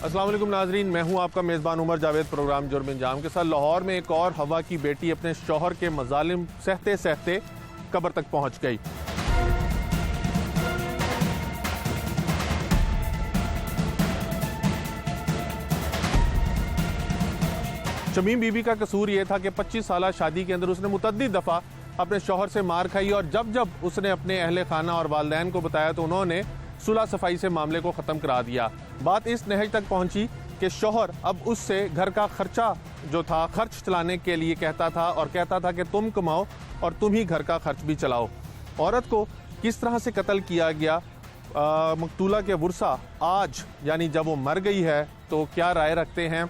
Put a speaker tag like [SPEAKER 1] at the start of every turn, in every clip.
[SPEAKER 1] अस्सलाम वालेकुम नाजरीन, मैं हूं आपका मेज़बान उमर जावेद। प्रोग्राम जुर्म अंजाम के साथ लाहौर में एक और हवा की बेटी अपने शौहर के मजालिम सहते सहते कब्र तक पहुंच गई। शमीम बीबी का कसूर यह था कि 25 साल शादी के अंदर उसने मुतअद्दिद दफ़ा अपने शौहर से मार खाई और जब जब उसने अपने अहले खाना और वालिदैन को बताया तो उन्होंने सुलह सफाई से मामले को ख़त्म करा दिया। बात इस नहज तक पहुंची कि शौहर अब उससे घर का खर्चा जो था खर्च चलाने के लिए कहता था और कहता था कि तुम कमाओ और तुम ही घर का खर्च भी चलाओ। औरत को किस तरह से कत्ल किया गया, मकतूला के वर्सा आज यानी जब वो मर गई है तो क्या राय रखते हैं,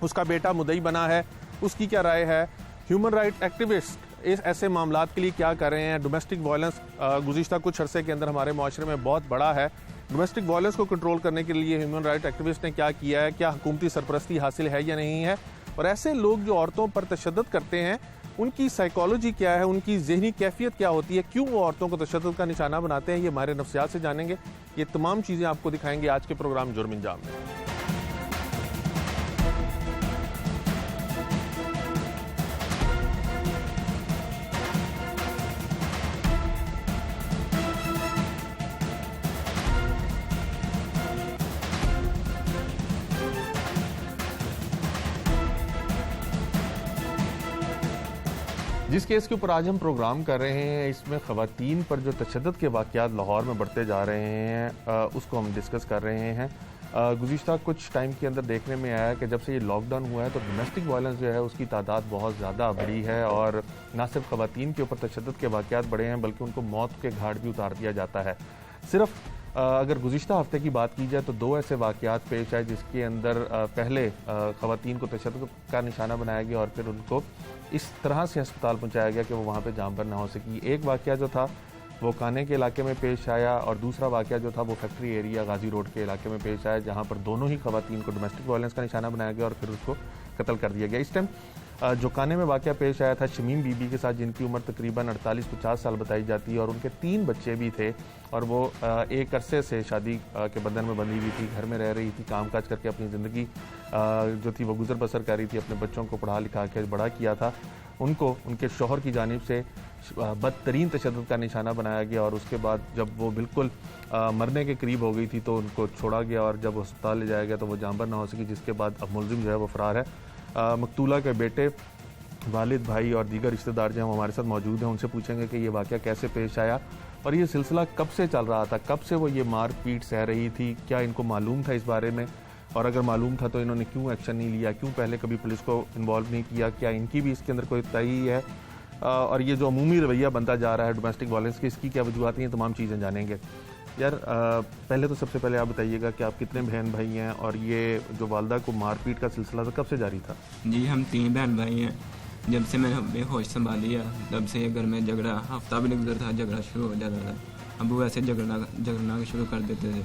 [SPEAKER 1] उसका बेटा मुद्दई बना है, उसकी क्या राय है, ह्यूमन राइट एक्टिविस्ट इस ऐसे मामलात के लिए क्या कर रहे हैं। डोमेस्टिक वायलेंस गुज़िश्ता कुछ अरसे के अंदर हमारे माशरे में बहुत बड़ा है। डोमेस्टिक वायलेंस को कंट्रोल करने के लिए ह्यूमन राइट एक्टिविस्ट ने क्या किया है, क्या हुकूमती सरपरस्ती हासिल है या नहीं है, और ऐसे लोग जो औरतों पर तशद्दुद करते हैं उनकी साइकोलॉजी क्या है, उनकी जहनी कैफियत क्या होती है, क्यों वो औरतों को तशद्दुद का निशाना बनाते हैं, ये हमारे नफ्सियात से जानेंगे। ये तमाम चीज़ें आपको दिखाएंगे आज के प्रोग्राम जुर्म अंजाम में। जिस केस के ऊपर आज हम प्रोग्राम कर रहे हैं इसमें ख़वातीन पर जो तशद्दुद के वाक़यात लाहौर में बढ़ते जा रहे हैं उसको हम डिस्कस कर रहे हैं। गुज़िश्ता कुछ टाइम के अंदर देखने में आया कि जब से ये लॉकडाउन हुआ है तो डोमेस्टिक वायलेंस जो है उसकी तादाद बहुत ज़्यादा बढ़ी है और ना सिर्फ ख़वातीन के ऊपर तशद्दुद के वाक़यात बढ़े हैं बल्कि उनको मौत के घाट भी उतार दिया जाता है। सिर्फ अगर गुज़िश्ता हफ्ते की बात की जाए तो 2 ऐसे वाक़यात पेश आए जिसके अंदर पहले ख़वातीन को तशद्दुद का निशाना बनाया गया और फिर उनको इस तरह से अस्पताल पहुंचाया गया कि वो वहाँ पे जान पर ना हो सकी। एक वाक़या जो था वो काने के इलाके में पेश आया और दूसरा वाक़या जो था वो फैक्ट्री एरिया गाजी रोड के इलाके में पेश आया जहाँ पर दोनों ही ख़वातीन को डोमेस्टिक वायलेंस का निशाना बनाया गया और फिर उसको कत्ल कर दिया गया। इस टाइम जो काने में वाक़या पेश आया था शमीम बीबी के साथ जिनकी उम्र तकरीबन 48-50 साल बताई जाती है और उनके 3 बच्चे भी थे और वो एक अरसे से शादी के बंधन में बंधी हुई थी, घर में रह रही थी, कामकाज करके अपनी ज़िंदगी जो थी वो गुजर बसर कर रही थी, अपने बच्चों को पढ़ा लिखा के बड़ा किया था। उनको उनके शौहर की जानिब से बदतरीन तशद्दुद का निशाना बनाया गया और उसके बाद जब वो बिल्कुल मरने के करीब हो गई थी तो उनको छोड़ा गया और जब अस्पताल ले जाया गया तो वो जानबर ना हो सकी, जिसके बाद अब मुलजिम जो है वो फ़रार है। मकतूला के बेटे, वालिद, भाई और दीगर रिश्तेदार जो हैं हमारे साथ मौजूद हैं, उनसे पूछेंगे कि ये वाक़या कैसे पेश आया और ये सिलसिला कब से चल रहा था, कब से वो ये मार पीट सह रही थी, क्या इनको मालूम था इस बारे में, और अगर मालूम था तो इन्होंने क्यों एक्शन नहीं लिया, क्यों पहले कभी पुलिस को इन्वॉल्व नहीं किया, क्या इनकी भी इसके अंदर कोई तय है, और ये जो अमूमी रवैया बनता जा रहा है डोमेस्टिक वायलेंस की, इसकी क्या वजूहत हैं, ये तमाम चीज़ें जानेंगे। यार पहले तो सबसे पहले आप बताइएगा कि आप कितने बहन भाई हैं और ये जो वालदा को मारपीट का सिलसिला था कब से जारी था?
[SPEAKER 2] जी हम 3 बहन भाई हैं। जब से मैंने होश संभाली है तब से घर में झगड़ा हफ्ता भी नहीं गुजरता, झगड़ा शुरू हो जाता था। अबू ऐसे झगड़ना शुरू कर देते थे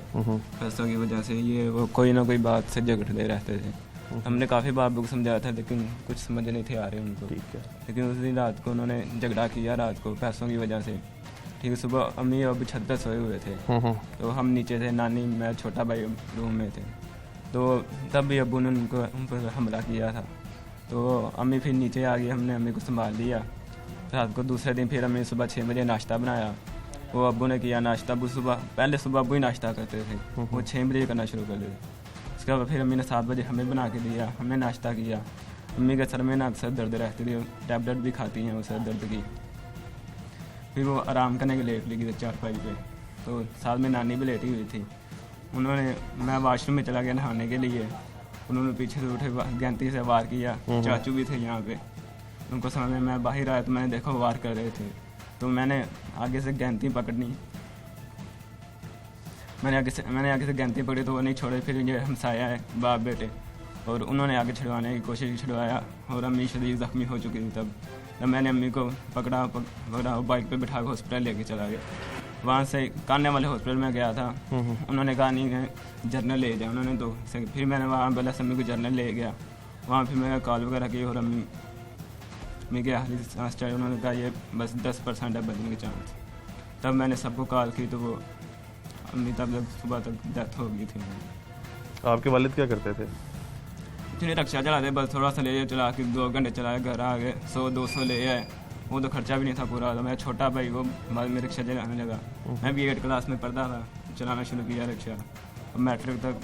[SPEAKER 2] पैसों की वजह से, ये वो कोई ना कोई बात से झगड़ते रहते थे। हमने काफ़ी बार को समझाया था लेकिन कुछ समझ नहीं थे आ रहे उनको। ठीक है। लेकिन उस दिन रात को उन्होंने झगड़ा किया, रात को पैसों की वजह से। ठीक है, सुबह अम्मी और अभी छत पर सोए हुए थे तो हम नीचे थे, नानी मैं छोटा भाई रूम में थे, तो तब भी अब्बू ने उन पर हमला किया था। तो अम्मी फिर नीचे आ गई, हमने अम्मी को संभाल लिया। रात को दूसरे दिन फिर अम्मी सुबह 6 बजे नाश्ता बनाया, वो अब्बू ने किया नाश्ता। अब्बू पहले सुबह अब्बू ही नाश्ता करते थे, वो 6 बजे करना शुरू कर देते। उसके बाद फिर अम्मी ने 7 बजे हमें बना के दिया, हमने नाश्ता किया। अम्मी के सर में ना अक्सर दर्द रहती थी, टैबलेट भी खाती हैं वो सर दर्द की। फिर वो आराम करने के लेट लगी थी चारपाई पे, तो साथ में नानी भी लेटी हुई थी। उन्होंने मैं वाशरूम में चला गया नहाने के लिए, उन्होंने पीछे से उठे गैंती से वार किया। चाचू भी थे यहाँ पे, उनको समझ में मैं बाहर आया तो मैंने देखा वार कर रहे थे, तो मैंने आगे से गैंती पकड़नी, मैंने आगे से गैंती पकड़ी तो वो नहीं छोड़े। फिर ये हमसाया है बाप बेटे, और उन्होंने आगे छुड़वाने की कोशिश छुड़वाया और अम्मी शदीद जख्मी हो चुकी थी। तब मैंने अम्मी को पकड़ा बाइक पे बिठा के हॉस्पिटल लेके चला गया। वहाँ से काने वाले हॉस्पिटल में गया था, उन्होंने कहा नहीं जर्नल ले जाए उन्होंने, तो फिर मैंने वहाँ बोला अम्मी को जर्नल ले गया। वहाँ फिर मैंने कॉल वगैरह की और अम्मी के हाली सांस चढ़ी, उन्होंने कहा ये बस 10% है बचने के चांस। तब मैंने सबको कॉल की तो वो अम्मी तब सुबह तक डेथ हो गई थी।
[SPEAKER 1] आपके वालिद क्या करते थे?
[SPEAKER 2] इतने रक्षा चलाते, बस थोड़ा सा ले चला के 2 घंटे चलाए, घर आ गए, 100-200 ले आए। वो तो खर्चा भी नहीं था पूरा। तो मेरा छोटा भाई वो बाद में रिक्शा चलाने लगा। मैं भी 8 क्लास में पढ़ता था, चलाना शुरू किया रिक्शा। अब मैट्रिक तक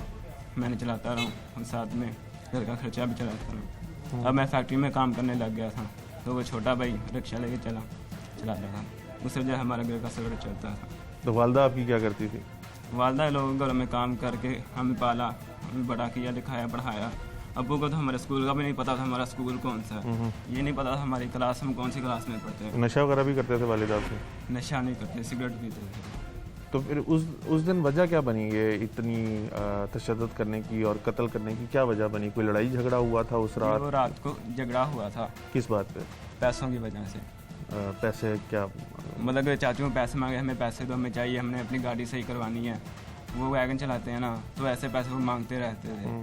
[SPEAKER 2] मैंने चलाता रहा और साथ में घर का खर्चा भी चलाता रहा। अब मैं फैक्ट्री में काम करने लग गया था, तो वो छोटा भाई रिक्शा लेके चलाता था। उससे वजह हमारा घर का सगड़ा चलता था।
[SPEAKER 1] तो वालदा आपकी क्या करती थी?
[SPEAKER 2] वालदा लोगों घरों में काम करके हमें पाला, हमें बड़ा किया, लिखाया, पढ़ाया। अब्बू को तो हमारे स्कूल का भी नहीं पता था, हमारा स्कूल कौन सा है। ये नहीं पता था हमारी क्लास, हम कौन सी क्लास में पढ़ते हैं।
[SPEAKER 1] नशा वगैरह भी करते थे वालिद आपके?
[SPEAKER 2] नशा नहीं करते, सिगरेट पीते थे।
[SPEAKER 1] तो फिर उस दिन वजह क्या बनी ये इतनी तशद्दुद करने की और कत्ल करने की? क्या वजह बनी? कोई लड़ाई झगड़ा हुआ था उस रात?
[SPEAKER 2] वो रात को झगड़ा हुआ था।
[SPEAKER 1] किस बात पे?
[SPEAKER 2] पैसों की वजह से।
[SPEAKER 1] पैसे क्या?
[SPEAKER 2] मतलब कि चाचू में पैसे मांगे, हमें पैसे तो हमें चाहिए, हमने अपनी गाड़ी सही करवानी है। वो वैगन चलाते हैं ना, तो ऐसे पैसे वो मांगते रहते थे।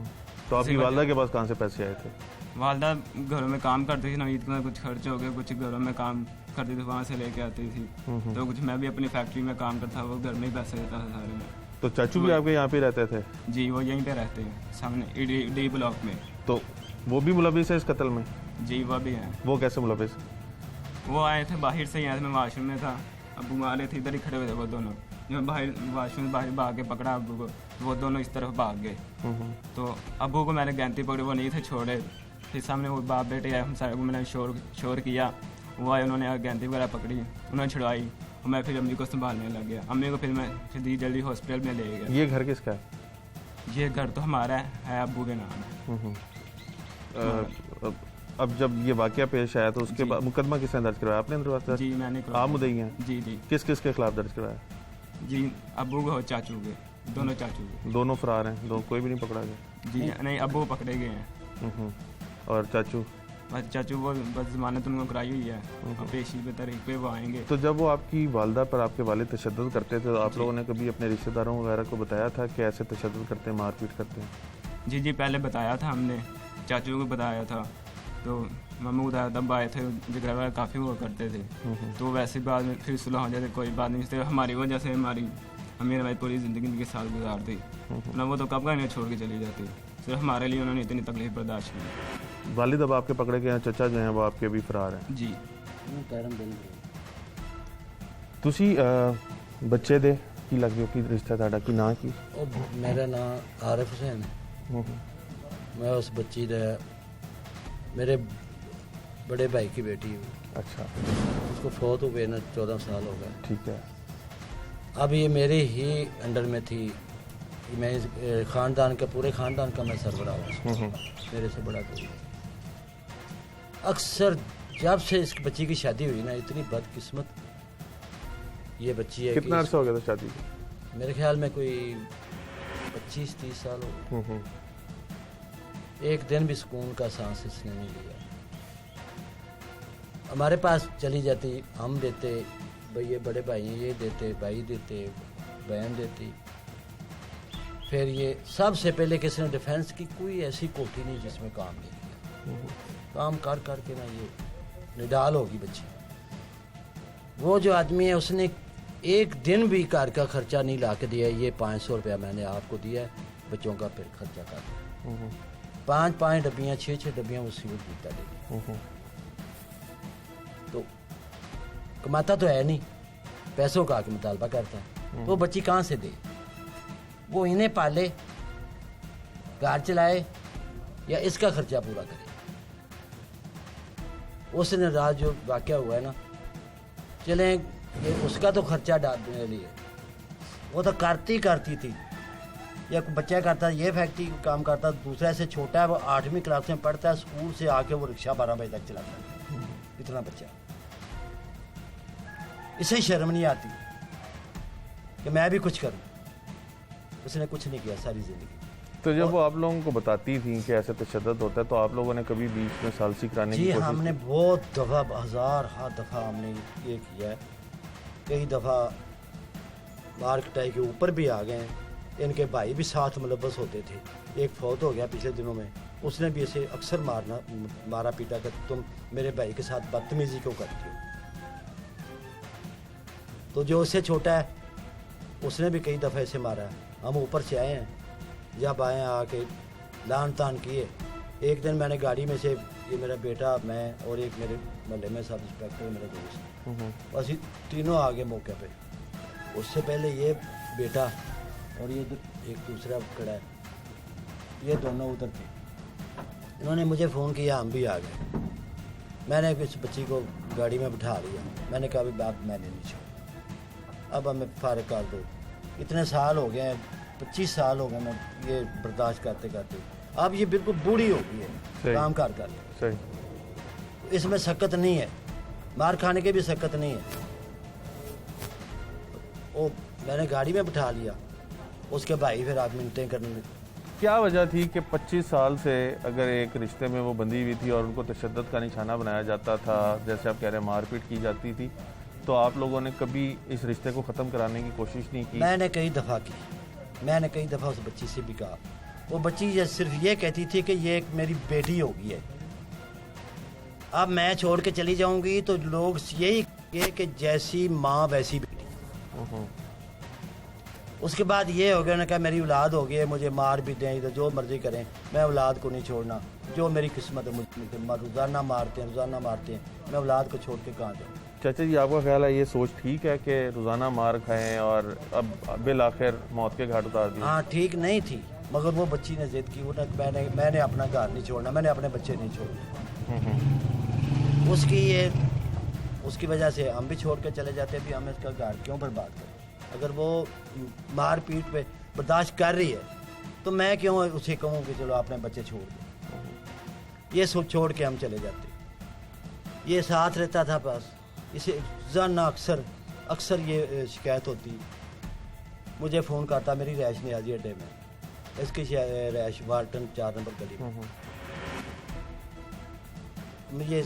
[SPEAKER 1] तो आपकी वालदा के पास कहाँ से पैसे आए थे?
[SPEAKER 2] वालदा घरों में काम करती थी ना, ईद में कुछ खर्च हो गए, कुछ घरों में काम करती थी, वहाँ से लेके आती थी। तो कुछ मैं भी अपनी फैक्ट्री में काम करता, वो घर में ही पैसे देता था सारे में।
[SPEAKER 1] तो चाचू भी आपके यहाँ पे रहते थे?
[SPEAKER 2] जी, वो यहीं पे रहते हैं सामने डी ब्लॉक में।
[SPEAKER 1] तो वो भी मुलविस है इस कत्ल में?
[SPEAKER 2] जी, वो भी हैं।
[SPEAKER 1] वो कैसे मुलविस?
[SPEAKER 2] वो आए थे बाहर से ही आए थे, मैं वाशरूम में था, अब्बू आ रहे थे, इधर ही खड़े हुए थे वो दोनों। जब बाहर वाशरूम में बाहर भाग के पकड़ा अब्बू को, वो दोनों इस तरफ भाग गए। तो अब्बू को मैंने गैंती पकड़ी, वो नहीं थे छोड़े। फिर सामने वो बाप बेटे आए, हम सारे को मैंने शोर किया। वो आए, उन्होंने गैंती वगैरह पकड़ी, उन्होंने छुड़वाई और मैं फिर अम्मी को संभालने लग गया। अम्मी को फिर मैं जल्दी हॉस्पिटल में ले गया।
[SPEAKER 1] ये घर किसका है?
[SPEAKER 2] ये घर तो हमारा है, अब्बू के नाम है।
[SPEAKER 1] अब जब ये वाकया पेश आया तो उसके बाद मुकदमा किसने दर्ज करवाया? आपने दरवाजा?
[SPEAKER 2] जी, मैंने।
[SPEAKER 1] आप मुद्दई हैं?
[SPEAKER 2] जी जी।
[SPEAKER 1] किस किस के खिलाफ दर्ज करवाया?
[SPEAKER 2] जी, अब्बू को और चाचू के, दोनों चाचू के।
[SPEAKER 1] दोनों फरार हैं? कोई भी नहीं पकड़ा गया?
[SPEAKER 2] जी नहीं, अब्बू पकड़े गए हैं।
[SPEAKER 1] और चाचू?
[SPEAKER 2] बस चाचू वो बस जमानत उनको कराई हुई है, और पेशी पे तारीख पे वो आएंगे।
[SPEAKER 1] तो जब वो आपकी वालदा पर आपके वालिद तशद्दुद करते थे तो आप लोगों ने कभी अपने रिश्तेदारों वगैरह को बताया था कि ऐसे तशद्दुद करते हैं, मारपीट करते हैं?
[SPEAKER 2] जी जी, पहले बताया था हमने, चाचू को बताया था। तो महमूद तब आए थे, झगड़ा वगैरह काफ़ी हुआ करते थे। तो वैसे बाद में फिर सुलह हो जाते, कोई बात नहीं थी। हमारी वजह से हमारी पूरी ज़िंदगी के साथ गुजारती ना, वो तो कब का इन्हें छोड़ के चली जाती। सिर्फ हमारे लिए उन्होंने इतनी तकलीफ बर्दाश्त की।
[SPEAKER 1] वालिद अब आपके पकड़े गए हैं, चचा जो हैं वो आपके अभी फरार हैं?
[SPEAKER 2] जी।
[SPEAKER 1] ਤੁਸੀਂ ਬੱਚੇ ਦੇ ਕੀ ਲੱਗਦੇ ਹੋ, ਕੀ ਰਿਸ਼ਤਾ ਤੁਹਾਡਾ, ਕੀ ਨਾਂ ਕੀ?
[SPEAKER 3] मेरा नाम आरिफ हुसैन है। मैं उस बच्ची का, मेरे बड़े भाई की बेटी हूँ।
[SPEAKER 1] अच्छा,
[SPEAKER 3] उसको फौत हो गए ना, 14 साल हो गए।
[SPEAKER 1] ठीक है।
[SPEAKER 3] अब ये मेरे ही अंडर में थी। मैं इस ख़ानदान का, पूरे ख़ानदान का मैं सरबराह हूँ, मेरे से बड़ा कोई। अक्सर जब से इस बच्ची की शादी हुई ना, इतनी बदकिस्मत ये बच्ची है।
[SPEAKER 1] कितना अर्सा हो गया था शादी को?
[SPEAKER 3] मेरे ख्याल में कोई 25-30 साल हो गए। एक दिन भी सुकून का सांस इसने नहीं लिया। हमारे पास चली जाती, हम देते, भाई ये बड़े भाई हैं, ये देते, भाई देते, बहन देती। फिर ये सबसे पहले किसी ने डिफेंस की कोई ऐसी कोठी नहीं जिसमें काम नहीं किया। काम कर करके ना ये निडाल होगी बच्ची। वो जो आदमी है उसने एक दिन भी घर का खर्चा नहीं ला के दिया। ये 500 रुपया मैंने आपको दिया है, बच्चों का फिर खर्चा कर। 5-5 डब्बियाँ, 6-6 डब्बियाँ वो सिविल पीता देगी। तो कमाता तो है नहीं, पैसों का आके मुतालबा करता है। तो बच्ची कहाँ से दे? वो इन्हें पाले, घर चलाए या इसका खर्चा पूरा करे। उस दिन रात जो वाक़या हुआ है ना, चले ये उसका तो खर्चा डालने लिए वो तो करती थी। या बच्चा करता, ये फैक्ट्री काम करता, दूसरा से छोटा है, वो 8वीं क्लास में पढ़ता है, स्कूल से आके वो रिक्शा 12 बजे तक चलाता है। इतना बच्चा, इसे शर्म नहीं आती कि मैं भी कुछ करूं। उसने कुछ नहीं किया सारी जिंदगी।
[SPEAKER 1] तो जब वो आप लोगों को बताती थी कि ऐसे तशद्दुद होता है, तो आप लोगों ने कभी बीच में सालसी कराने की
[SPEAKER 3] जी
[SPEAKER 1] कोशिश?
[SPEAKER 3] हमने बहुत दफ़ा, 1000 दफ़ा हमने ये किया है। कई दफ़ा मार कटाई के ऊपर भी आ गए हैं। इनके भाई भी साथ मुलव्वस होते थे। एक फौत हो गया पिछले दिनों में, उसने भी इसे अक्सर मारा पीटा कर, तुम मेरे भाई के साथ बदतमीजी क्यों करती हो। तो जो उससे छोटा है उसने भी कई दफ़ा इसे मारा है। हम ऊपर से आए हैं, जब आए आके लान तान किए। एक दिन मैंने गाड़ी में से, ये मेरा बेटा, मैं और एक मेरे मोहल्ले में सब इंस्पेक्टर मेरे दोस्त, बस तीनों आ गए मौके पे। उससे पहले ये बेटा और ये एक दूसरा खड़ा है, ये दोनों उधर थे। इन्होंने मुझे फ़ोन किया, हम भी आ गए। मैंने इस बच्ची को गाड़ी में बिठा लिया। मैंने कहा बाप मैंने नहीं छोड़ा, अब हमें फारग कर दो। इतने साल हो गए हैं, 25 साल हो गए मैं ये बर्दाश्त करते करते। अब ये बिल्कुल बूढ़ी हो गई है, काम कर
[SPEAKER 1] सही।
[SPEAKER 3] इसमें सकत नहीं है, मार खाने की भी सकत नहीं है। वो मैंने गाड़ी में बिठा लिया, उसके भाई फिर आप मिनटें करने लगे।
[SPEAKER 1] क्या वजह थी कि 25 साल से अगर एक रिश्ते में वो बंधी हुई थी और उनको तशद्दुद का निशाना बनाया जाता था, जैसे आप कह रहे हैं मारपीट की जाती थी, तो आप लोगों ने कभी इस रिश्ते को ख़त्म कराने की कोशिश नहीं की?
[SPEAKER 3] मैंने कई दफ़ा की, मैंने कई दफ़ा उस बच्ची से भी कहा। वो बच्ची ये सिर्फ ये कहती थी कि ये एक मेरी बेटी होगी है, अब मैं छोड़ के चली जाऊंगी तो लोग यही कहेंगे कि जैसी माँ वैसी बेटी। उसके बाद ये हो गया, उन्होंने कहा मेरी औलाद हो गई है, मुझे मार भी दें, इधर जो मर्जी करें, मैं औलाद को नहीं छोड़ना, जो मेरी किस्मत है मुझे रोज़ाना मारते हैं, मैं औलाद को छोड़ के कहाँ जाऊँ।
[SPEAKER 1] चाचा जी, आपका ख्याल है ये सोच ठीक है कि रोज़ाना मार खाएं और अब बिल आखिर मौत के घाट उतार दिए?
[SPEAKER 3] हाँ, ठीक नहीं थी, मगर वो बच्ची ने जिद की, वो मैंने अपना घर नहीं छोड़ना, मैंने अपने बच्चे नहीं छोड़ने। उसकी वजह से हम भी छोड़ के चले जाते, भी हम इसका घर क्यों बर्बाद करें। अगर वो मार पीट पे बर्दाश्त कर रही है तो मैं क्यों उसे कहूँ कि चलो अपने बच्चे छोड़ दो। ये सब छोड़ के हम चले जाते। ये साथ रहता था, बस इसे जाना अक्सर ये शिकायत होती। मुझे फ़ोन करता, मेरी रैश नियाजी अड्डे में, इसकी रैश वाल्टन 4 नंबर गली में। मुझे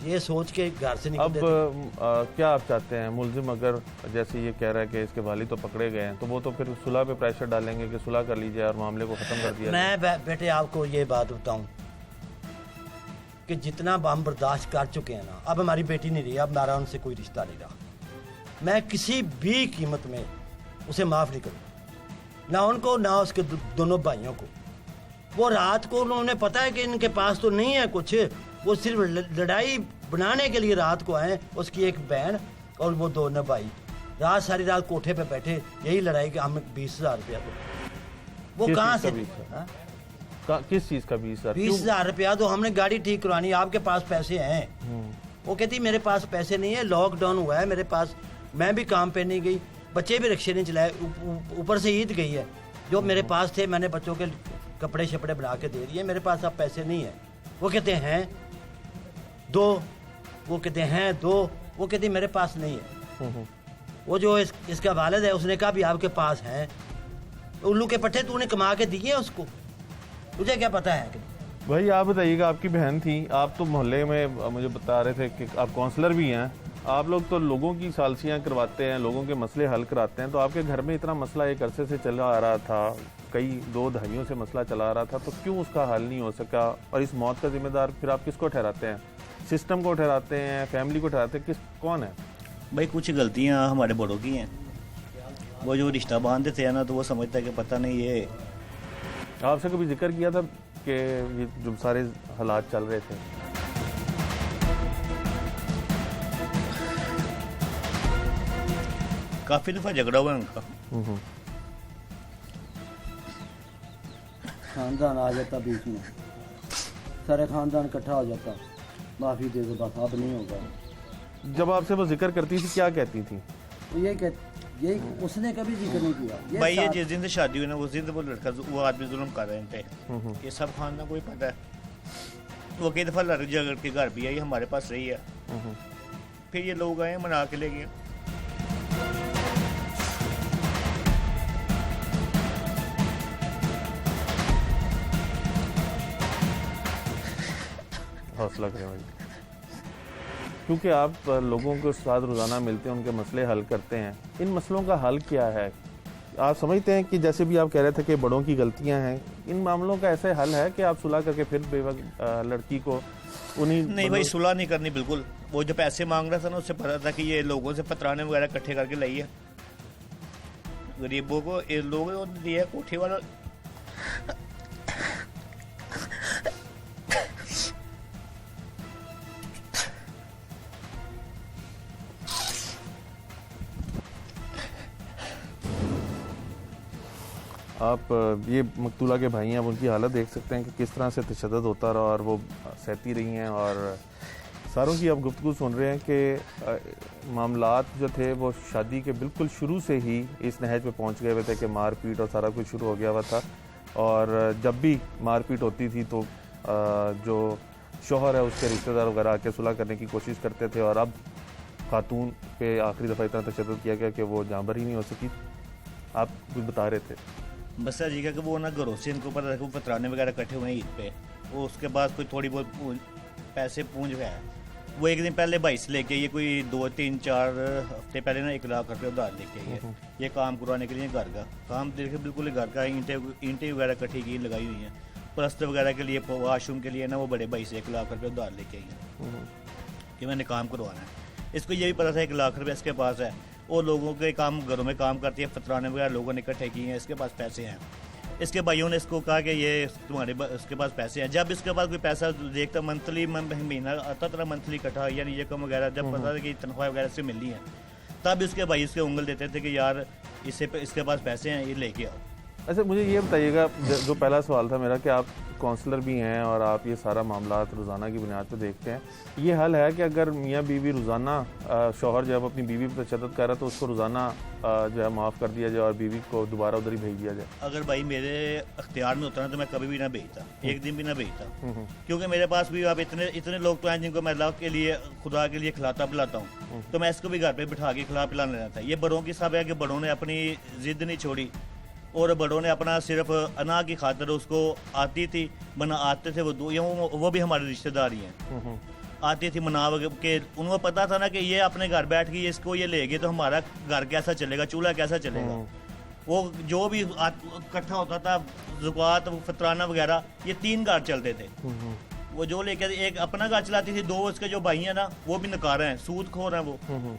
[SPEAKER 3] ये सोच के घर से निकल देते।
[SPEAKER 1] क्या आप चाहते हैं, मुलजिम अगर जैसे ये कह रहा है कि इसके वालिद तो पकड़े गए हैं, तो वो तो फिर सुलह पे प्रेशर डालेंगे कि सुलह कर लीजिए और मामले को ख़त्म कर दिया?
[SPEAKER 3] मैं बेटे आपको ये बात बताऊं कि जितना हम बर्दाश्त कर चुके हैं ना, अब हमारी बेटी नहीं रही, अब हमारा उनसे कोई रिश्ता नहीं रहा। मैं किसी भी कीमत में उसे माफ़ नहीं करूँगा, ना उनको ना उसके दोनों भाइयों को। वो रात को उन्होंने पता है कि इनके पास तो नहीं है कुछ, वो सिर्फ लड़ाई बनाने के लिए रात को आए। उसकी एक बहन और वो दोनों भाई सारी रात कोठे पे बैठे, यही लड़ाई कि हमें 20,000 रुपया दो। वो कहाँ से?
[SPEAKER 1] किस चीज़ का 20,000?
[SPEAKER 3] 20,000 रुपया दो, हमने गाड़ी ठीक करवानी, आपके पास पैसे हैं? वो कहती मेरे पास पैसे नहीं है, लॉकडाउन हुआ है मेरे पास, मैं भी काम पे नहीं गई, बच्चे भी रिक्शे नहीं चलाए, ऊपर से ईद गई है, जो मेरे पास थे मैंने बच्चों के कपड़े शपड़े बना के दे दिए, मेरे पास अब पैसे नहीं है। वो कहते हैं दो, वो कहते हैं दो, वो कहती मेरे पास नहीं है। वो जो इसका वालिद है उसने कहा भी आपके पास हैं, उल्लू के पट्टे तूने कमा के दिए उसको, तुझे क्या पता है?
[SPEAKER 1] भाई आप बताइएगा, आपकी बहन थी, आप तो मोहल्ले में मुझे बता रहे थे कि आप काउंसलर भी हैं, आप लोग तो लोगों की सालसियाँ करवाते हैं, लोगों के मसले हल कराते हैं, तो आपके घर में इतना मसला एक अरसे से चला आ रहा था, कई 2 दहाइयों से मसला चला आ रहा था, तो क्यों उसका हल नहीं हो सका? और इस मौत का जिम्मेदार फिर आप किसको ठहराते हैं? सिस्टम को ठहराते हैं, फैमिली को ठहराते हैं, कौन है?
[SPEAKER 4] भाई कुछ गलतियां हमारे बड़ों की हैं, वो जो रिश्ता बांध देते हैं ना, तो वो समझता है कि पता नहीं ये।
[SPEAKER 1] आपसे कभी जिक्र किया था कि ये जो सारे हालात चल रहे थे?
[SPEAKER 4] काफ़ी दफ़ा झगड़ा हुआ है उनका।
[SPEAKER 3] खानदान आ जाता बीच में, सारे खानदान इकट्ठा हो जाता, माफ़ी दे दो बस, अब नहीं होगा।
[SPEAKER 1] जब आपसे वो जिक्र करती थी क्या कहती थी?
[SPEAKER 3] यही उसने कभी जिक्र नहीं किया।
[SPEAKER 4] भाई ये जिस दिन से शादी हुई ना, उस दिन से वो लड़का वो आदमी जुल्म कर रहे थे, ये सब खानदान को ही पता है। वो कई दफ़ा लड़ झगड़ के घर भी आई, हमारे पास रही है, फिर ये लोग आए मना के ले गए।
[SPEAKER 1] हौसला करें भाई, क्योंकि आप लोगों के साथ रोज़ाना मिलते हैं, उनके मसले हल करते हैं। इन मसलों का हल क्या है? आप समझते हैं कि जैसे भी आप कह रहे थे कि बड़ों की गलतियां हैं, इन मामलों का ऐसे हल है कि आप सुलह करके फिर लड़की को उन्हीं?
[SPEAKER 4] नहीं भाई, सुलह नहीं करनी बिल्कुल। वो जो पैसे मांग रहा था ना, उससे पता था कि ये लोगों से पतराने वगैरह इकट्ठे करके लाई है, गरीबों को ये लोग दिए, कोठे वाला
[SPEAKER 1] आप ये मकतूला के भाई हैं, अब उनकी हालत देख सकते हैं कि किस तरह से तशद्दुद होता रहा और वो सहती रही हैं। और सारों की आप गुफ्तगू सुन रहे हैं कि मामलात जो थे वो शादी के बिल्कुल शुरू से ही इस नहज पे पहुंच गए हुए थे कि मारपीट और सारा कुछ शुरू हो गया हुआ था। और जब भी मारपीट होती थी तो जो शोहर है उसके रिश्तेदार वगैरह आके सुलह करने की कोशिश करते थे। और अब खातून पे आखिरी दफ़ा इतना तशद्दुद किया गया कि वो जांबर ही नहीं हो सकी। आप कुछ बता रहे थे।
[SPEAKER 4] बस जी का कि वो ना घरों से इनको पता था कि वो पतराने वगैरह इकट्ठे हुए हैं ईद पे, वो उसके बाद कोई थोड़ी बहुत पैसे पूंज है। वो एक दिन पहले भाई से लेके ये कोई 2-3-4 हफ्ते पहले ना 1 लाख रुपये उधार लेके आए ये काम करवाने के लिए। घर का काम देखे बिल्कुल घर का, ईंटें वगैरह इकट्ठी की लगाई हुई हैं, प्लस्तर वगैरह के लिए, वाशरूम के लिए ना वो बड़े भाई से 1 लाख रुपये उधार लेके आई हैं कि मैंने काम करवाना है। इसको ये भी पता था 1 लाख रुपये इसके पास है, वो लोगों के काम घरों में काम करती है, फतराने वगैरह लोगों ने इकट्ठे किए हैं, इसके पास पैसे हैं। इसके भाइयों ने इसको कहा कि ये तुम्हारे इसके पास पैसे हैं। जब इसके पास कोई पैसा देखता, मंथली महीना आता था, मंथली इकट्ठा या नहीं ये कम वगैरह, जब पता था कि तनख्वाह वगैरह से मिलनी है, तब इसके भाई इसके उंगल देते थे कि यार इसके पास पैसे हैं, ये लेके आओ।
[SPEAKER 1] अच्छा, मुझे ये बताइएगा, जो पहला सवाल था मेरा कि आप काउंसलर भी हैं और आप ये सारा मामला रोज़ाना की बुनियाद पर देखते हैं, ये हल है कि अगर मियाँ बीवी रोज़ाना शौहर जब अपनी बीवी पर तशद्दुद कर रहा है तो उसको रोज़ाना जो है माफ़ कर दिया जाए और बीवी को दोबारा उधर ही भेज दिया जाए?
[SPEAKER 4] अगर भाई मेरे अख्तियार में होता ना तो मैं कभी भी ना भेजता, एक दिन भी ना भेजता, क्योंकि मेरे पास भी अब इतने लोग तो हैं जिनको मैं अल्लाह के लिए, खुदा के लिए खिलाता पिलाता हूँ, तो मैं इसको भी घर पे बिठा के खिला पिलाने रहता है। ये बड़ों की सब है कि बड़ों ने अपनी जिद नहीं छोड़ी और बड़ों ने अपना सिर्फ अना की खातिर उसको आती थी बना, आते थे वो भी हमारे रिश्तेदार ही हैं, आती थी मना के, उनको पता था ना कि ये अपने घर बैठ के इसको ये ले गए तो हमारा घर कैसा चलेगा, चूल्हा कैसा चलेगा। वो जो भी इकट्ठा होता था, ज़ुकात फतराना वगैरह, ये 3 घर चलते थे। वो जो लेके एक अपना घर चलाती थी, 2 उसके जो भाई हैं ना वो भी नकारा हैं, सूद खोर हैं वो,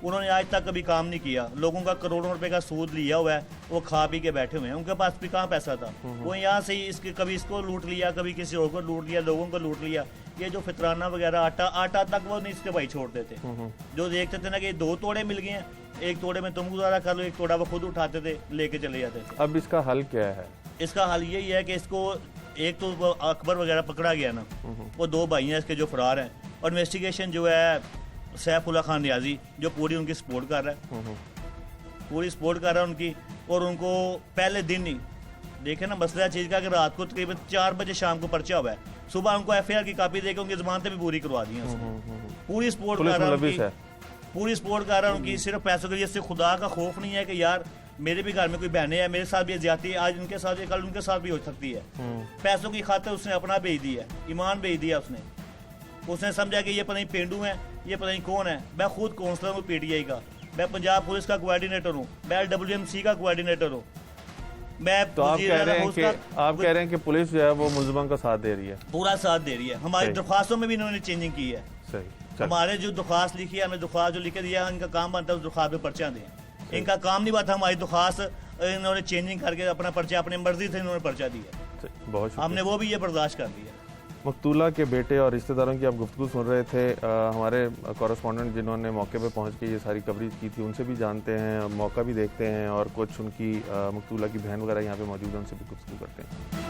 [SPEAKER 4] उन्होंने आज तक कभी काम नहीं किया, लोगों का करोड़ों रुपए का सूद लिया हुआ है, वो खा पी के बैठे हुए हैं, उनके पास भी कहाँ पैसा था। वो यहाँ से ही कभी इसको लूट लिया, कभी किसी और को लूट लिया, लोगों को लूट लिया। ये जो फितराना वगैरह आटा तक वो नहीं इसके भाई छोड़ते थे, जो देखते थे ना कि 2 तोड़े मिल गए हैं, 1 तोड़े में तुम गुजारा कर लो, 1 तोड़ा वो खुद उठाते थे लेके चले जाते थे।
[SPEAKER 1] अब इसका हल क्या है?
[SPEAKER 4] इसका हल यही है कि इसको, एक तो अकबर वगैरह पकड़ा गया ना, वो 2 भाई हैं इसके जो फरार हैं, और इन्वेस्टिगेशन जो है सैफुल्लाह खान नियाजी जो पूरी उनकी सपोर्ट कर रहा है, पूरी सपोर्ट कर रहा है उनकी। और उनको पहले दिन ही देखे ना मसला चीज़ का कि रात को तकरीबन 4 बजे शाम को पर्चा हुआ है, सुबह उनको FIR की कापी देकर उनकी जमानतें भी पूरी करवा दी हैं। पूरी सपोर्ट कर रहा है उनकी, पूरी सपोर्ट कर रहा है उनकी, सिर्फ पैसों के लिए। इससे खुदा का खौफ नहीं है कि यार मेरे भी घर में कोई बहनें हैं, मेरे साथ भी ज्यादती है, आज उनके साथ, कल उनके साथ भी हो सकती है। पैसों की खातिर उसने अपना भेज दिया, ईमान भेज दिया उसने समझा कि ये पता नहीं पेंडू है, ये पता नहीं कौन है। मैं खुद काउंसलर हूँ PTI का, मैं पंजाब पुलिस का कोऑर्डिनेटर हूँ, मैं WMC का कोऑर्डिनेटर हूँ। मैं
[SPEAKER 1] तो आप कह रहे हैं कि पुलिस जो है वो मुल्ज़िमों का साथ दे रही है,
[SPEAKER 4] पूरा साथ दे रही है। हमारी दरख्वास्तों में भी इन्होंने चेंजिंग की है।
[SPEAKER 1] सही,
[SPEAKER 4] हमारे जो दरख्वास्त लिखी है, हमें दरख्वास्त जो लिखे दिया, इनका काम बनता है उस दरख्वास्त पे पर्चा दें। इनका काम नहीं बात, हमारी दरख्वास्त इन्होंने चेंजिंग करके अपना पर्चा अपनी मर्जी से इन्होंने पर्चा दिया,
[SPEAKER 1] बहुत
[SPEAKER 4] हमने वो भी ये बर्दाश्त कर लिया।
[SPEAKER 1] मकतूला के बेटे और रिश्तेदारों की आप गुफ्तगू सुन रहे थे। हमारे कॉरेस्पॉन्डेंट जिन्होंने मौके पे पहुंच के ये सारी कवरेज की थी, उनसे भी जानते हैं, मौका भी देखते हैं, और कुछ उनकी मकतूला की बहन वगैरह यहाँ पे मौजूद है, उनसे भी गुफ्तगू करते हैं।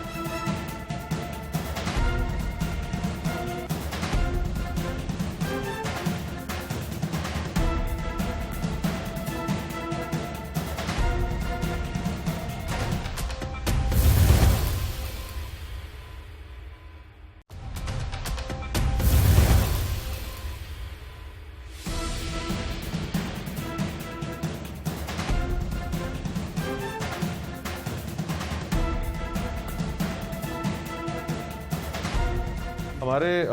[SPEAKER 1] हमारे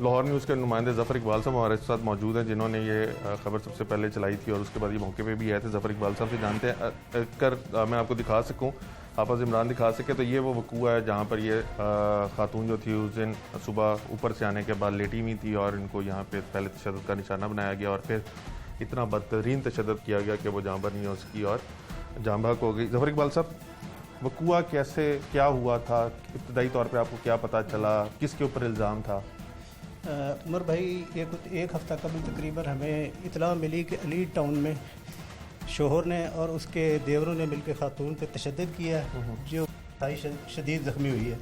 [SPEAKER 1] लाहौर न्यूज़ के नुमाइंदे ज़फ़र इकबाल साहब हमारे साथ मौजूद हैं, जिन्होंने ये खबर सबसे पहले चलाई थी और उसके बाद ये मौके पे भी आए थे। ज़फ़र इकबाल साहब से जानते हैं, मैं आपको दिखा सकूं, हाफ़िज़ इमरान दिखा सके, तो ये वो वक़ूआ है जहाँ पर ये खातून जो थी उस दिन सुबह ऊपर से आने के बाद लेटी हुई थी और इनको यहाँ पर पहले तशद्दुद का निशाना बनाया गया और फिर इतना बदतरीन तशद्दुद किया गया कि वो जाँ पर नहीं हो सकी और जाँ बहक हो गई। ज़फ़र इकबाल साहब, वक़ूआ कैसे, क्या हुआ था, इब्तदाई तौर पे आपको क्या पता चला, किसके ऊपर इल्ज़ाम था?
[SPEAKER 5] उमर भाई, एक हफ़्ता कबल तकरीबन हमें इतला मिली कि अली टाउन में शोहर ने और उसके देवरों ने मिलकर खातून पे तशद्दुद किया, जो शदीद ज़ख्मी हुई है।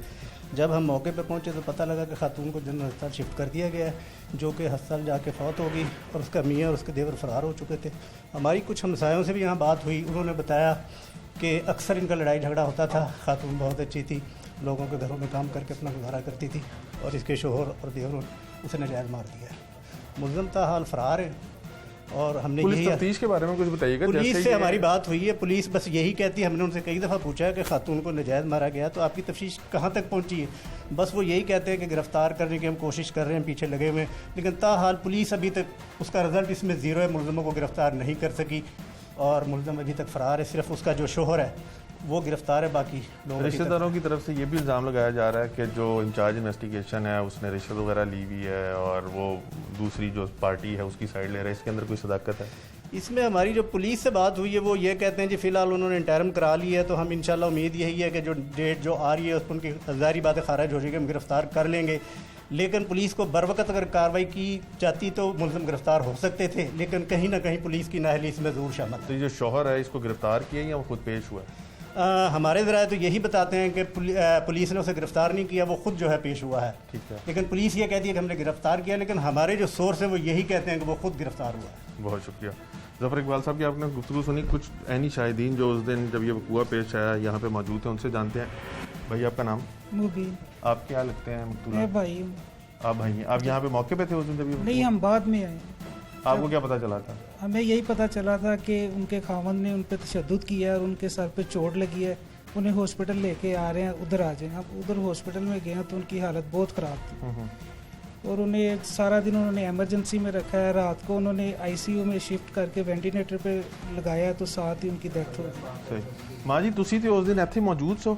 [SPEAKER 5] जब हम मौके पर पहुंचे तो पता लगा कि खातून को जनरल अस्पताल शिफ्ट कर दिया गया है, जो कि अस्पताल जाके फौत होगी और उसका मियाँ और उसके देवर फरार हो चुके थे। हमारी कुछ हमसायों से भी यहाँ बात हुई, उन्होंने बताया कि अक्सर इनका लड़ाई झगड़ा होता था। खातून बहुत अच्छी थी, लोगों के घरों में काम करके अपना गुजारा करती थी और इसके शोहर और देवरों ने उसे नजायज़ मार दिया। मुलज़म ताहाल फरार है और हमने
[SPEAKER 1] पुलिस
[SPEAKER 5] यही
[SPEAKER 1] तफ्तीश के बारे में कुछ बताइएगा।
[SPEAKER 5] पुलिस
[SPEAKER 1] जैसे
[SPEAKER 5] से
[SPEAKER 1] ये-
[SPEAKER 5] हमारी बात हुई है, पुलिस बस यही कहती है, हमने उनसे कई दफ़ा पूछा है कि खातून को नजायज़ मारा गया, तो आपकी तफ्तीश कहाँ तक पहुँची है? बस वो यही कहते हैं कि गिरफ्तार करने की हम कोशिश कर रहे हैं, पीछे लगे हुए हैं, लेकिन ताहाल पुलिस अभी तक उसका रिजल्ट इसमें ज़ीरो है, मुलज़मों को गिरफ्तार नहीं कर सकी और मुलज़म अभी तक फ़रार है। सिर्फ उसका जो शोहर है वो गिरफ्तार है, बाकी लोग
[SPEAKER 1] रिश्तेदारों की तरफ से ये भी इल्ज़ाम लगाया जा रहा है कि जो इंचार्ज इन्वेस्टिगेशन है उसने रिश्वत वगैरह ली हुई है और वो दूसरी जो पार्टी है उसकी साइड ले रहा है। इसके अंदर कोई सदाकत है?
[SPEAKER 5] इसमें हमारी जो पुलिस से बात हुई है वो ये कहते हैं जी फ़िलहाल उन्होंने इंटरम करा ली है, तो हम इंशाल्लाह उम्मीद यही है कि जो डेट जो आ रही है उस पर उनकी ज़ाहिरी बातें खारिज हो जाएगी, हम गिरफ़्तार कर लेंगे। लेकिन पुलिस को बर वक्त अगर कार्रवाई की जाती तो मुलज़म गिरफ़्तार हो सकते थे, लेकिन कहीं ना कहीं पुलिस की नाअहली इसमें ज़रूर शामिल
[SPEAKER 1] तो ये जो शौहर है इसको गिरफ्तार किया या वो खुद पेश हुआ है?
[SPEAKER 5] है। हमारे ज़राए तो यही बताते हैं कि पुलिस ने उसे गिरफ़्तार नहीं किया, वो खुद जो है पेश हुआ है।
[SPEAKER 1] ठीक है,
[SPEAKER 5] लेकिन पुलिस ये कहती है कि हमने गिरफ़्तार किया, लेकिन हमारे जो सोर्स है वो यही कहते हैं कि वो खुद गिरफ़्तार हुआ है।
[SPEAKER 1] बहुत शुक्रिया। ज़फ़र इकबाल साहब की आपने गुफ्तगू सुनी, कुछ ऐनी शाहिदीन जो उस दिन जब ये वक़ूआ पेश आया यहाँ पे मौजूद थे उनसे जानते हैं। भाई आपका नाम?
[SPEAKER 6] मुबीन।
[SPEAKER 1] आप क्या लगते हैं मकतूला?
[SPEAKER 6] मैं भाई हूँ।
[SPEAKER 1] आप भाई हैं? आप यहाँ पे मौके पे थे उस दिन जब ये
[SPEAKER 6] नहीं, हम बाद में आए।
[SPEAKER 1] आपको क्या पता चला था?
[SPEAKER 6] हमें यही पता चला था कि उनके खामन ने उन पर तशद्दुद किया और उनके सर पे चोट लगी है, उन्हें हॉस्पिटल लेके आ रहे हैं, उधर आ जाएं। अब उधर हॉस्पिटल में गए तो उनकी हालत बहुत ख़राब थी और उन्हें सारा दिन उन्होंने इमरजेंसी में रखा है। रात को उन्होंने आईसीयू में शिफ्ट करके वेंटिलेटर पे लगाया तो साथ ही उनकी डेथ हो गई।
[SPEAKER 1] सही। माँ जी तुसी ਤੇ ਉਸ ਦਿਨ ਇੱਥੇ ਮੌਜੂਦ ਸੋ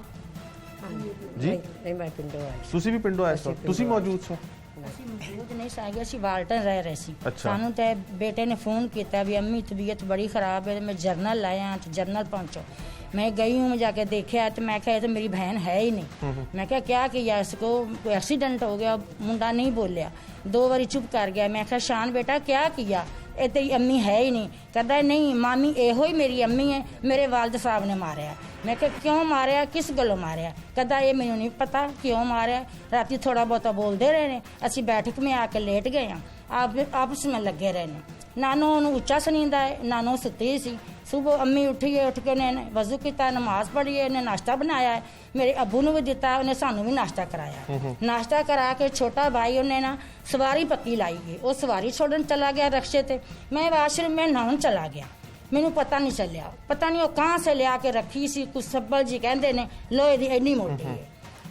[SPEAKER 1] ਜੀ?
[SPEAKER 7] ਨਹੀਂ ਮੈਂ ਪਿੰਡੋਂ ਆਈ
[SPEAKER 1] ਤੁਸੀਂ ਵੀ ਪਿੰਡੋਂ ਆਏ ਸੋ? ਤੁਸੀਂ ਮੌਜੂਦ ਸੋ?
[SPEAKER 7] ਅਸੀਂ ਮੌਜੂਦ ਨਹੀਂ ਸਾਗੇ, ਅਸੀਂ ਵਾਲਟਨ ਰਹਿ ਰਹੇ ਸੀ।
[SPEAKER 1] ਅੱਛਾ।
[SPEAKER 7] ਸਾਨੂੰ ਤੇ ਬੇਟੇ ਨੇ ਫੋਨ ਕੀਤਾ ਵੀ ਅੰਮੀ ਤਬੀਅਤ ਬੜੀ ਖਰਾਬ है, मैं जर्नल लाया तो जर्नल पहुंचो। मैं गई हूँ, मैं जाके देखा तो मैं कहा ये तो मेरी बहन है ही नहीं। मैं कहा क्या किया इसको, कोई एक्सीडेंट हो गया? मुंडा नहीं बोलिया, 2 बारी चुप कर गया। मैं कहा शान बेटा क्या किया, ये तेरी अम्मी है ही नहीं। कहता नहीं मामी एहो ही मेरी अम्मी है, मेरे वालिद साहब ने मारिया। मैं कहा क्यों मारिया, किस गलों मारिया? कहता ये मैनू नहीं पता क्यों मारिया, राती थोड़ा बहुता बोलते रहे ने, असी बैठक में आके लेट गए हैं, आपस में लगे रहे ने। नानो उन्होंने उच्चा सनींदा है, नानो सुती सी। सुबह अम्मी उठी है, उठ के उन्हें वजू किया, नमाज पढ़ी है, उन्हें नाश्ता बनाया है, मेरे अबू ने भी दिता, उन्हें सानू भी नाश्ता कराया। नाश्ता करा के छोटा भाई उन्हें ना सवारी पक्की लाई गई, वो सवारी छोड़न चला गया रक्शे ते, मैं वाशरूम में नहाउन चला गया। मैनू पता नहीं चलिया, पता नहीं वो कहाँ से लिया के रखी सी, कुछ सब्बल जी कहते ने लोहे दी एनी मोटी है।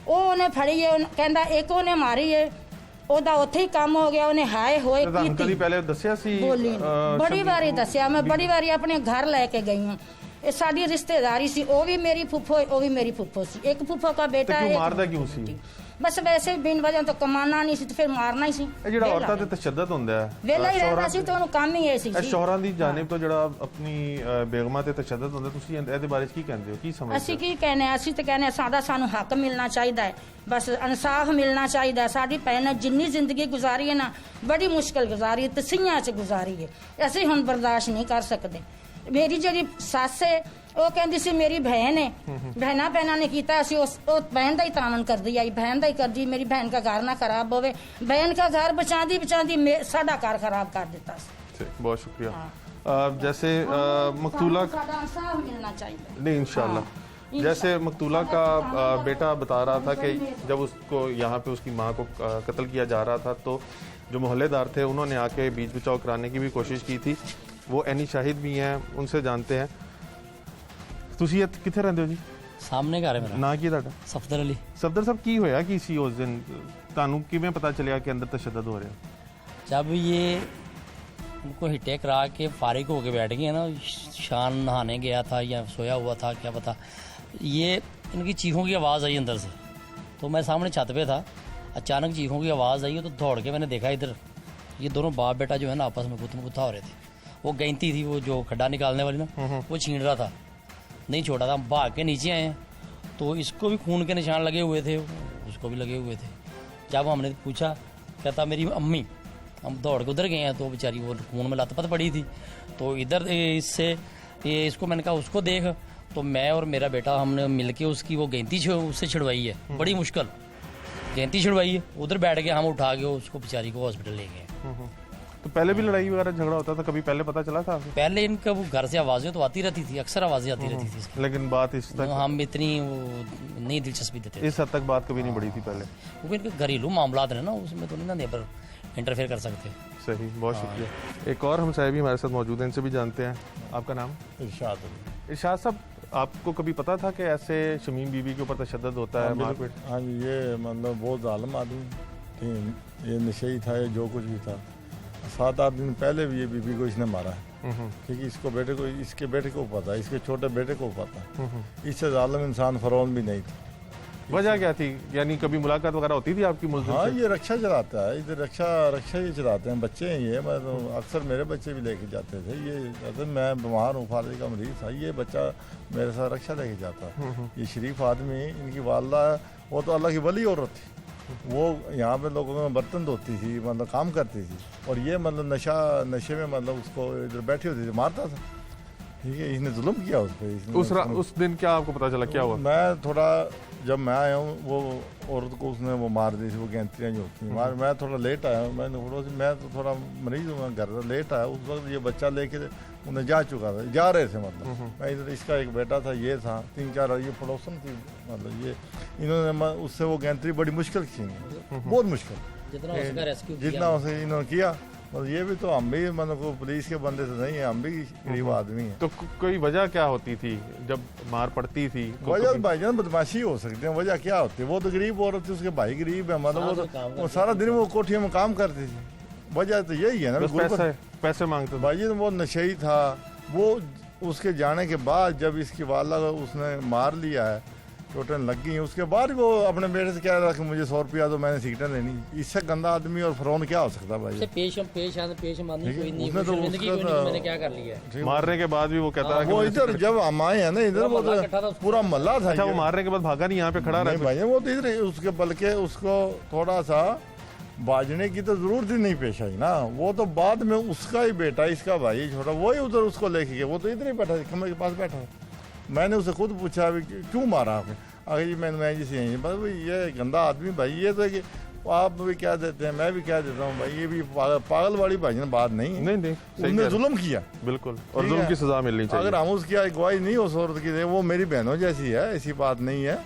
[SPEAKER 7] वो उन्हें फड़ी है, कहता एक उन्हें मारी है, ਉਹਦਾ ਉੱਥੇ ਹੀ ਕੰਮ ਹੋ ਗਿਆ। ਉਹਨੇ ਹਾਏ ਹੋਏ
[SPEAKER 1] ਤੁਹਾਨੂੰ ਕਦੀ ਪਹਿਲੇ ਦੱਸਿਆ ਸੀ?
[SPEAKER 7] ਬੋਲੀ ਬੜੀ ਵਾਰੀ ਦੱਸਿਆ, ਮੈਂ ਬੜੀ ਵਾਰੀ ਆਪਣੇ ਘਰ ਲੈ ਕੇ ਗਈ ਹਾਂ। ਇਹ ਸਾਡੀ ਰਿਸ਼ਤੇਦਾਰੀ ਸੀ, ਉਹ ਵੀ ਮੇਰੀ ਫੁੱਫੋ, ਉਹ ਵੀ ਮੇਰੀ ਫੁੱਫੋ ਸੀ। ਇੱਕ ਫੁੱਫੋ ਦਾ ਬੇਟਾ
[SPEAKER 1] ਤੇ
[SPEAKER 7] ਹੈ।
[SPEAKER 1] ਕਿਉਂ ਮਾਰਦਾ ਕਿਉਂ ਸੀ?
[SPEAKER 7] बस वैसे ही बिन वजह तो कमाना नहीं सी, तो फिर मारना ही सी।
[SPEAKER 1] ਇਹ ਜਿਹੜਾ ਔਰਤਾਂ ਤੇ ਤਸ਼ੱਦਦ ਹੁੰਦਾ ਹੈ,
[SPEAKER 7] वेला ही रहना सी तो ਉਹਨੂੰ ਕੰਮ ਹੀ ਇਹ ਸੀ
[SPEAKER 1] ਇਹ
[SPEAKER 7] ਜੀ।
[SPEAKER 1] ਸ਼ੌਹਰਾਂ ਦੀ ਜਾਨਿਬ ਤੋਂ ਜਿਹੜਾ ਆਪਣੀ ਬੇਗਮਾਂ ਤੇ ਤਸ਼ੱਦਦ ਹੁੰਦਾ, ਤੁਸੀਂ ਇਹਦੇ ਬਾਰੇ ਕੀ ਕਹਿੰਦੇ ਹੋ, ਕੀ ਸਮਝਦੇ
[SPEAKER 7] ਅਸੀਂ
[SPEAKER 1] ਹੋ?
[SPEAKER 7] ਕੀ ਕਹਿੰਦੇ ਹਾਂ, ਅਸੀਂ ਤਾਂ ਕਹਿੰਦੇ ਹਾਂ ਸਾਨੂੰ ਹੱਕ ਮਿਲਣਾ ਚਾਹੀਦਾ ਹੈ, ਬਸ ਇਨਸਾਫ ਮਿਲਣਾ ਚਾਹੀਦਾ ਹੈ। ਸਾਡੀ ਭੈਣ ਨੇ ਜਿੰਨੀ ਜ਼ਿੰਦਗੀ ਗੁਜ਼ਾਰੀ ਹੈ ਨਾ, ਬੜੀ ਮੁਸ਼ਕਲ ਗੁਜ਼ਾਰੀ ਹੈ, ਤਸੀਹਾਂ 'ਚ ਗੁਜ਼ਾਰੀ ਹੈ, ਅਸੀਂ ਹੁਣ ਬਰਦਾਸ਼ਤ ਨਹੀਂ ਕਰ ਸਕਦੇ। ਮੇਰੀ ਜਿਹੜੀ ਸੱਸ ਹੈ ਉਹ ਕਹਿੰਦੀ ਸੀ ਮੇਰੀ ਭੈਣ ਹੈ, ਭੈਣਾਂ ਭੈਣਾਂ ਨੇ ਕੀਤਾ, ਅਸੀਂ ਉਹ ਭੈਣ ਦਾ ਹੀ ਤਾਮਨ ਕਰਦੀ ਆਈ, ਭੈਣ ਦਾ ਹੀ ਕਰਦੀ, ਮੇਰੀ ਭੈਣ ਦਾ ਘਰ ਨਾ ਖਰਾਬ ਹੋਵੇ। ਭੈਣ का घर बचाती बचाती साडा घर खराब कर देता।
[SPEAKER 1] बहुत शुक्रिया। जैसे मकतूला
[SPEAKER 7] मिलना चाहिए
[SPEAKER 1] नहीं इंशाल्लाह। जैसे मकतूला का बेटा बता रहा था कि जब उसको यहाँ पे उसकी माँ को कत्ल किया जा रहा था तो जो मोहल्लेदार थे उन्होंने आके बीच बचाव कराने की भी कोशिश की थी। वो एनी शाहिद भी हैं, उनसे जानते हैं। ਤੁਸੀਂ ਕਿੱਥੇ ਰਹਿੰਦੇ ਹੋ ਜੀ?
[SPEAKER 8] सामने घर है मेरा।
[SPEAKER 1] ਨਾਂ ਕੀ ਤੁਹਾਡਾ?
[SPEAKER 8] सफदर अली।
[SPEAKER 1] ਸਫਦਰ ਸਾਹਿਬ ਕੀ ਹੋਇਆ ਕੀ ਸੀ ਉਸ ਦਿਨ? ਤੁਹਾਨੂੰ ਕਿਵੇਂ ਪਤਾ ਚੱਲਿਆ ਕਿ ਅੰਦਰ ਤਸ਼ੱਦਦ ਹੋ ਰਿਹਾ?
[SPEAKER 8] जब ये उनको हिटे करा के फारिग होके बैठ गए ना, शान नहाने गया था या सोया हुआ था क्या पता, ये इनकी चीखों की आवाज़ आई अंदर से, तो मैं सामने छत पे था, अचानक चीखों की आवाज़ आई तो दौड़ के मैंने देखा इधर ये दोनों बाप बेटा जो है ना आपस में गुत्थम गुत्था हो रहे थे। वो गैंती थी, वो जो खड्डा निकालने वाली ना, वो छीन रहा था, नहीं छोड़ा था। हम भाग के नीचे आए तो इसको भी खून के निशान लगे हुए थे, उसको भी लगे हुए थे। जब हमने पूछा कहता मेरी अम्मी, हम दौड़ के उधर गए हैं तो बेचारी वो खून में लथपथ पड़ी थी। तो इधर इससे ये इसको मैंने कहा उसको देख, तो मैं और मेरा बेटा हमने मिलके उसकी वो गेंती उससे छिड़वाई है, बड़ी मुश्किल गेंती छिड़वाई है। उधर बैठ के हम उठा के उसको बेचारी को हॉस्पिटल ले गए।
[SPEAKER 1] तो पहले भी लड़ाई वगैरह झगड़ा होता था, कभी पहले पता चला था आपको?
[SPEAKER 8] पहले इनका वो घर से आवाज़ें तो आती रहती थी, अक्सर आवाज़ें आती रहती थी इसकी।
[SPEAKER 1] लेकिन बात इस तक,
[SPEAKER 8] हम इतनी वो नहीं दिलचस्पी देते
[SPEAKER 1] इस हद तक बात कभी नहीं बढ़ी थी पहले।
[SPEAKER 8] क्योंकि इनके घरेलू मामला है ना, उसमें तो नहीं ना नेबर इंटरफेयर कर सकते।
[SPEAKER 1] सही, बहुत शुक्रिया। एक और हम साहब भी हमारे साथ मौजूद हैं, इनसे भी जानते हैं। आपका नाम? इरशाद साहब, आपको कभी पता था कि ऐसे शमीम बीबी के ऊपर तशद्दुद होता है, मारपीट?
[SPEAKER 9] हाँ जी, ये मतलब बहुत जालिम आदमी थी, ये नशे था, ये जो कुछ भी था। 7-8 दिन पहले भी ये बीबी को इसने मारा है, क्योंकि इसके बेटे को पता है, इसके छोटे बेटे को पता है। इससे जालिम इंसान फरौन भी नहीं था।
[SPEAKER 1] वजह क्या थी? यानी कभी मुलाकात वगैरह होती थी आपकी मुल्ज़िम
[SPEAKER 9] हाँ,
[SPEAKER 1] से?
[SPEAKER 9] ये रक्षा चलाता है इधर, रक्षा ये चलाते हैं, बच्चे हैं ये। मैं तो अक्सर मेरे बच्चे भी लेके जाते थे। ये कहते मैं बीमार हूँ, फालतू का मरीज था, ये बच्चा मेरे साथ रक्षा लेके जाता। ये शरीफ आदमी, इनकी वालदा वो तो अल्लाह की वली औरत थी, वो यहाँ पे लोगों में बर्तन धोती थी, मतलब काम करती थी, और ये मतलब नशे में मतलब उसको इधर बैठी होती थी, मारता था। ठीक है, इसने जुल्म किया उस पर।
[SPEAKER 1] उस दिन क्या आपको पता चला, क्या हुआ?
[SPEAKER 9] मैं थोड़ा, जब मैं आया हूँ, वो औरत को उसने वो मार दी थी, वो गेंतियाँ जो होती हैं। मैं थोड़ा लेट आया हूँ, मैं तो थोड़ा मरीज हूँ, मैं घर लेट आया। उस वक्त ये बच्चा लेके उन्हें जा चुका था, जा रहे थे मतलब। मैं इधर, इसका एक बेटा था, ये था, 3-4 ये पड़ोसन थी, मतलब ये इन्होंने उससे वो गेंतरी बड़ी मुश्किल छीनी, बहुत मुश्किल, जितना उसे इन्होंने किया। मतलब ये भी तो हम भी मतलब पुलिस के बंदे से नहीं है, हम भी गरीब आदमी हैं।
[SPEAKER 1] तो कोई वजह क्या होती थी जब मार पड़ती थी?
[SPEAKER 9] वजह भाईजान बदमाशी हो सकती है, वजह क्या होती है? वो तो गरीब औरत थी, उसके भाई गरीब है, मतलब वो सारा दिन वो कोठियों में काम करती थी। वजह तो यही है ना,
[SPEAKER 1] पैसे मांगते थे।
[SPEAKER 9] भाई वो नशेई था। वो उसके जाने के बाद जब इसकी वाला उसने मार लिया है, चोटें लग गई, उसके बाद वो अपने बेटे से कह रहा कि मुझे 100 रुपया दो, मैंने सिगरेट लेनी। इससे गंदा आदमी और फरौन क्या हो सकता है भाई?
[SPEAKER 8] मैंने क्या कर लिया है?
[SPEAKER 1] मारने के बाद भी वो कहता है
[SPEAKER 9] वो इधर जब हम आए हैं ना, इधर वो तो पूरा मल्ला था।
[SPEAKER 1] अच्छा, वो मारने के बाद भागा नहीं, यहाँ पे खड़ा रहा?
[SPEAKER 9] भाई वो तो इधर उसके, बल्कि उसको थोड़ा सा बाजने की तो जरूरत ही नहीं पेश आई ना। वो तो बाद में उसका ही बेटा, इसका भाई छोटा, वही उधर उसको लेके गया। वो तो इधर ही बैठा, कमरे के पास बैठा। मैंने उसे खुद पूछा अभी क्यों मारा आपने? अगर जी मैं जिसे यहीं बस भाई, ये गंदा आदमी भाई, ये तो है कि आप भी क्या देते हैं, मैं भी क्या देता हूँ भाई, ये भी पागल वाली भाई बात नहीं है।
[SPEAKER 1] नहीं,
[SPEAKER 9] उसने जुल्म किया,
[SPEAKER 1] बिल्कुल, और जुल्म की सजा मिलनी चाहिए।
[SPEAKER 9] अगर हम उसकी अगुवाई नहीं उस औरत की दे, वो मेरी बहनों जैसी है, ऐसी बात नहीं है।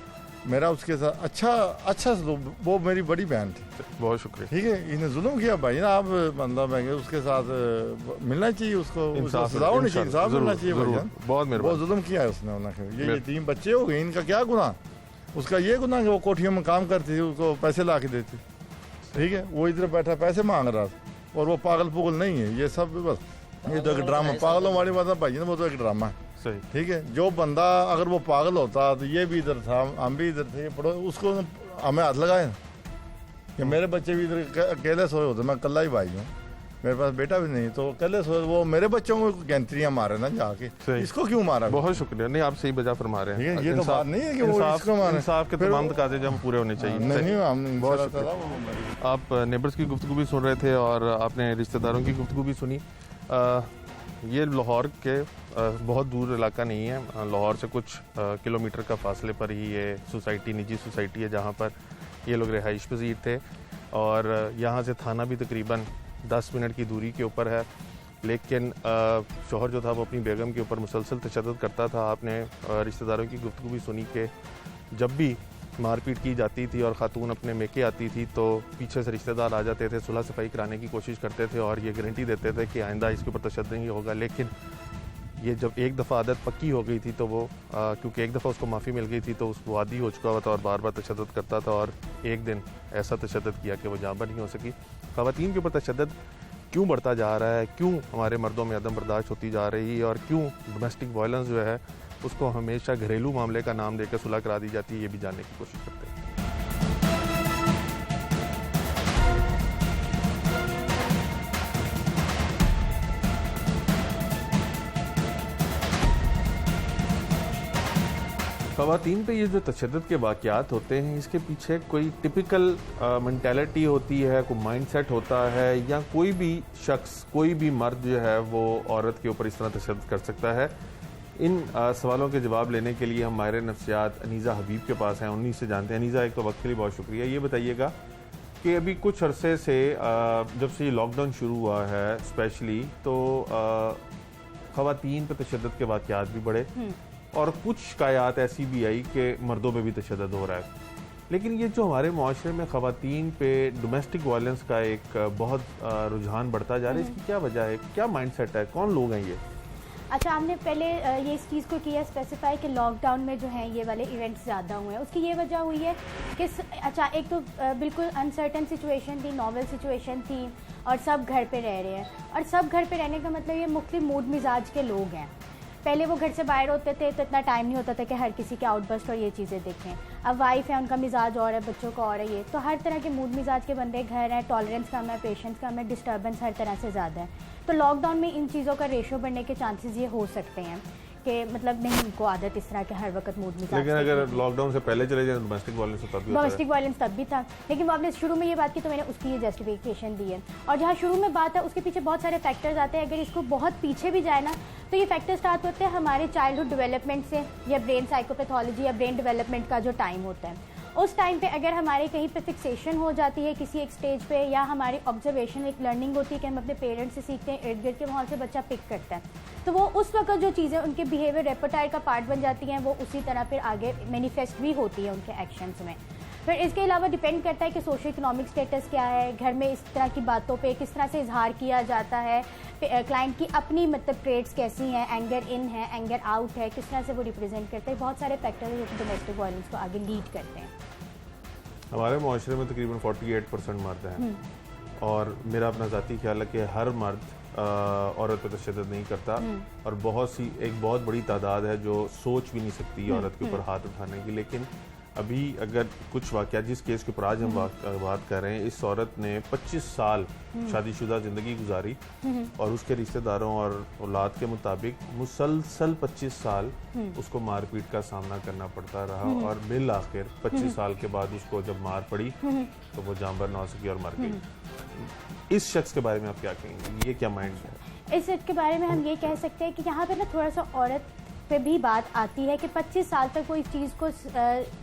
[SPEAKER 9] मेरा उसके साथ अच्छा वो मेरी बड़ी बहन थी।
[SPEAKER 1] बहुत शुक्रिया।
[SPEAKER 9] ठीक है, इसने जुल्म किया भाई ना, आप मतलब उसके साथ मिलना चाहिए, उसको सजा होनी चाहिए, इंसाफ मिलना चाहिए भाई। बहुत जुल्म किया है उसने। ये 3 बच्चे हो गए, इनका क्या गुनाह? उसका ये गुनाह कि वो कोठियों में काम करती थी, उसको पैसे ला के देती। ठीक है, वो इधर बैठा पैसे मांग रहा था, और वो पागल पुगल नहीं है। ये सब बस ये तो एक ड्रामा, पागलों वाली बात है भाई, वो तो एक ड्रामा है।
[SPEAKER 1] सही,
[SPEAKER 9] ठीक है, जो बंदा अगर वो पागल होता तो ये भी इधर था, हम भी इधर थे, उसको हमें हाथ लगाए कि मेरे बच्चे भी इधर अकेले सोए होते, मैं अकेला ही भाई हूँ, मेरे पास बेटा भी नहीं, तो अकेले सोए, वो मेरे बच्चों को गैंतरियाँ मारे ना जाके, इसको क्यों मारा?
[SPEAKER 1] बहुत शुक्रिया। नहीं, आप सही वजह फरमा रहे हैं।
[SPEAKER 9] ये तो बात नहीं है कि वो इसको मारे।
[SPEAKER 1] इंसाफ के तमाम तकाजे जब पूरे होने चाहिए।
[SPEAKER 9] नहीं, हम बहुत शुक्रिया।
[SPEAKER 1] आप नेबर्स की गुफ्तगू भी सुन रहे थे और आपने रिश्तेदारों की गुफ्तगू भी सुनी। ये लाहौर के बहुत दूर इलाका नहीं है, लाहौर से कुछ किलोमीटर का फासले पर ही ये सोसाइटी, निजी सोसाइटी है, जहाँ पर ये लोग रिहाइश पजीर थे, और यहाँ से थाना भी तकरीबन 10 मिनट की दूरी के ऊपर है। लेकिन शौहर जो था वो अपनी बेगम के ऊपर मुसलसल तशद्दुद करता था। आपने रिश्तेदारों की गुफ्तगू भी सुनी कि जब भी मारपीट की जाती थी और ख़ातून अपने मेके आती थी तो पीछे से रिश्तेदार आ जाते थे, सुलह सफाई कराने की कोशिश करते थे और ये गारंटी देते थे कि आइंदा इसके ऊपर तशद्दुद नहीं होगा। लेकिन ये जब एक दफ़ा आदत पक्की हो गई थी तो वो क्योंकि एक दफ़ा उसको माफ़ी मिल गई थी तो उसको आदी हो चुका हुआ था और बार बार तशद्दुद करता था, और एक दिन ऐसा तशद्दुद किया कि वो जाँबर नहीं हो सकी। ख़वातीन के ऊपर तशद्दुद क्यों बढ़ता जा रहा है, क्यों हमारे मर्दों में अदम बर्दाश्त होती जा रही है, और क्यों डोमेस्टिक वायलेंस जो है उसको हमेशा घरेलू मामले का नाम देकर सुलह करा दी जाती है, ये भी जानने की कोशिश करते हैं। ख़वातीन पे ये जो तशद्दुद के वाक़यात होते हैं, इसके पीछे कोई टिपिकल मेंटालिटी होती है, कोई माइंडसेट होता है, या कोई भी शख्स, कोई भी मर्द जो है वो औरत के ऊपर इस तरह तशद्दुद कर सकता है, इन सवालों के जवाब लेने के लिए हम माहिर नफ्सियात अनीज़ा हबीब के पास हैं, उन्हीं से जानते हैं। अनीज़ा, एक तो वक्त के लिए बहुत शुक्रिया। ये बताइएगा कि अभी कुछ अरसे से जब से ये लॉकडाउन शुरू हुआ है स्पेशली, तो ख़वातीन पर तशद्दुद के वाक़यात भी बढ़े और कुछ शिकायत ऐसी भी आई कि मर्दों पे भी तशद्दुद हो रहा है। लेकिन ये जो हमारे माशरे में ख़वातीन पे डोमेस्टिक वायलेंस का एक बहुत रुझान बढ़ता जा रहा है, इसकी क्या वजह है, क्या माइंडसेट है, कौन लोग हैं ये?
[SPEAKER 10] अच्छा, हमने पहले ये इस चीज़ को किया स्पेसिफाई कि लॉकडाउन में जो है ये वाले इवेंट्स ज़्यादा हुए हैं। उसकी ये वजह हुई है कि अच्छा, एक तो बिल्कुल अनसर्टन सिचुएशन थी, नॉवल सिचुएशन थी और सब घर पे रह रहे हैं। और सब घर पे रहने का मतलब ये मुख्तलिफ मूड मिजाज के लोग हैं। पहले वो घर से बाहर होते थे तो इतना टाइम नहीं होता था कि हर किसी के आउटबस्ट और ये चीज़ें देखें। अब वाइफ है, उनका मिजाज और है, बच्चों का और है, ये तो हर तरह के मूड मिजाज के बंदे घर हैं। टॉलरेंस कम है, पेशेंस कम है, डिस्टर्बेंस हर तरह से ज़्यादा है। तो लॉकडाउन में इन चीज़ों का रेशो बढ़ने के चांसेस ये हो सकते हैं कि मतलब नहीं, उनको आदत इस तरह के हर वक्त मूड मिजाज।
[SPEAKER 1] लेकिन अगर लॉकडाउन से पहले चले जाए डोमेस्टिक वायलेंस तो तब भी
[SPEAKER 10] डोमेस्टिक वायलेंस तब भी था। लेकिन वो आपने शुरू में ये बात की तो मैंने उसकी ये जस्टिफिकेशन दी है। और जहाँ शुरू में बात है उसके पीछे बहुत सारे फैक्टर्स आते हैं। अगर इसको बहुत पीछे भी जाए ना तो ये फैक्टर स्टार्ट होते हैं हमारे चाइल्डहुड डेवलपमेंट से, या ब्रेन साइकोपैथोलॉजी या ब्रेन डेवलपमेंट का जो टाइम होता है उस टाइम पे अगर हमारे कहीं पे फिक्सेशन हो जाती है किसी एक स्टेज पे, या हमारी ऑब्जर्वेशन एक लर्निंग होती है कि हम अपने पेरेंट्स से सीखते हैं, इर्द गिर्द के माहौल से बच्चा पिक करता है, तो वो उस वक्त जो चीज़ें उनके बिहेवियर रेपर्टायर का पार्ट बन जाती हैं वो उसी तरह फिर आगे मैनिफेस्ट भी होती है उनके एक्शंस में। फिर इसके अलावा डिपेंड करता है कि सोशो इकोनॉमिक स्टेटस क्या है, घर में इस तरह की बातों पे किस तरह से इजहार किया जाता है, क्लाइंट की अपनी मतलब ट्रेड्स कैसी हैं, एंगर इन है, एंगर आउट है, किस तरह से वो रिप्रेजेंट करते हैं। बहुत सारे फैक्टर हैं जो डोमेस्टिक वायलेंस को आगे लीड करते हैं।
[SPEAKER 1] हमारे माशरे में तकरीबन 48% मर्द हैं और मेरा अपना ज़ाती ख्याल है कि हर मर्द औरत पर तशद्दुद नहीं करता और एक बहुत बड़ी तादाद है जो सोच भी नहीं सकती औरत के ऊपर हाथ उठाने की। लेकिन अभी अगर कुछ वाक़या, जिस केस के ऊपर आज हम बात कर रहे हैं, इस औरत ने 25 साल शादीशुदा ज़िंदगी गुजारी और उसके रिश्तेदारों और औलाद के मुताबिक मुसलसल 25 साल उसको मारपीट का सामना करना पड़ता रहा और बिल आखिर 25 साल के बाद उसको जब मार पड़ी तो वो जानबर ना हो सकी और मर गई। इस शख्स के बारे में आप क्या कहेंगे, ये क्या माइंड है?
[SPEAKER 10] इस शख्स के बारे में हम ये कह सकते हैं कि यहाँ पे ना थोड़ा सा औरत पे भी बात आती है कि 25 साल तक वो इस चीज़ को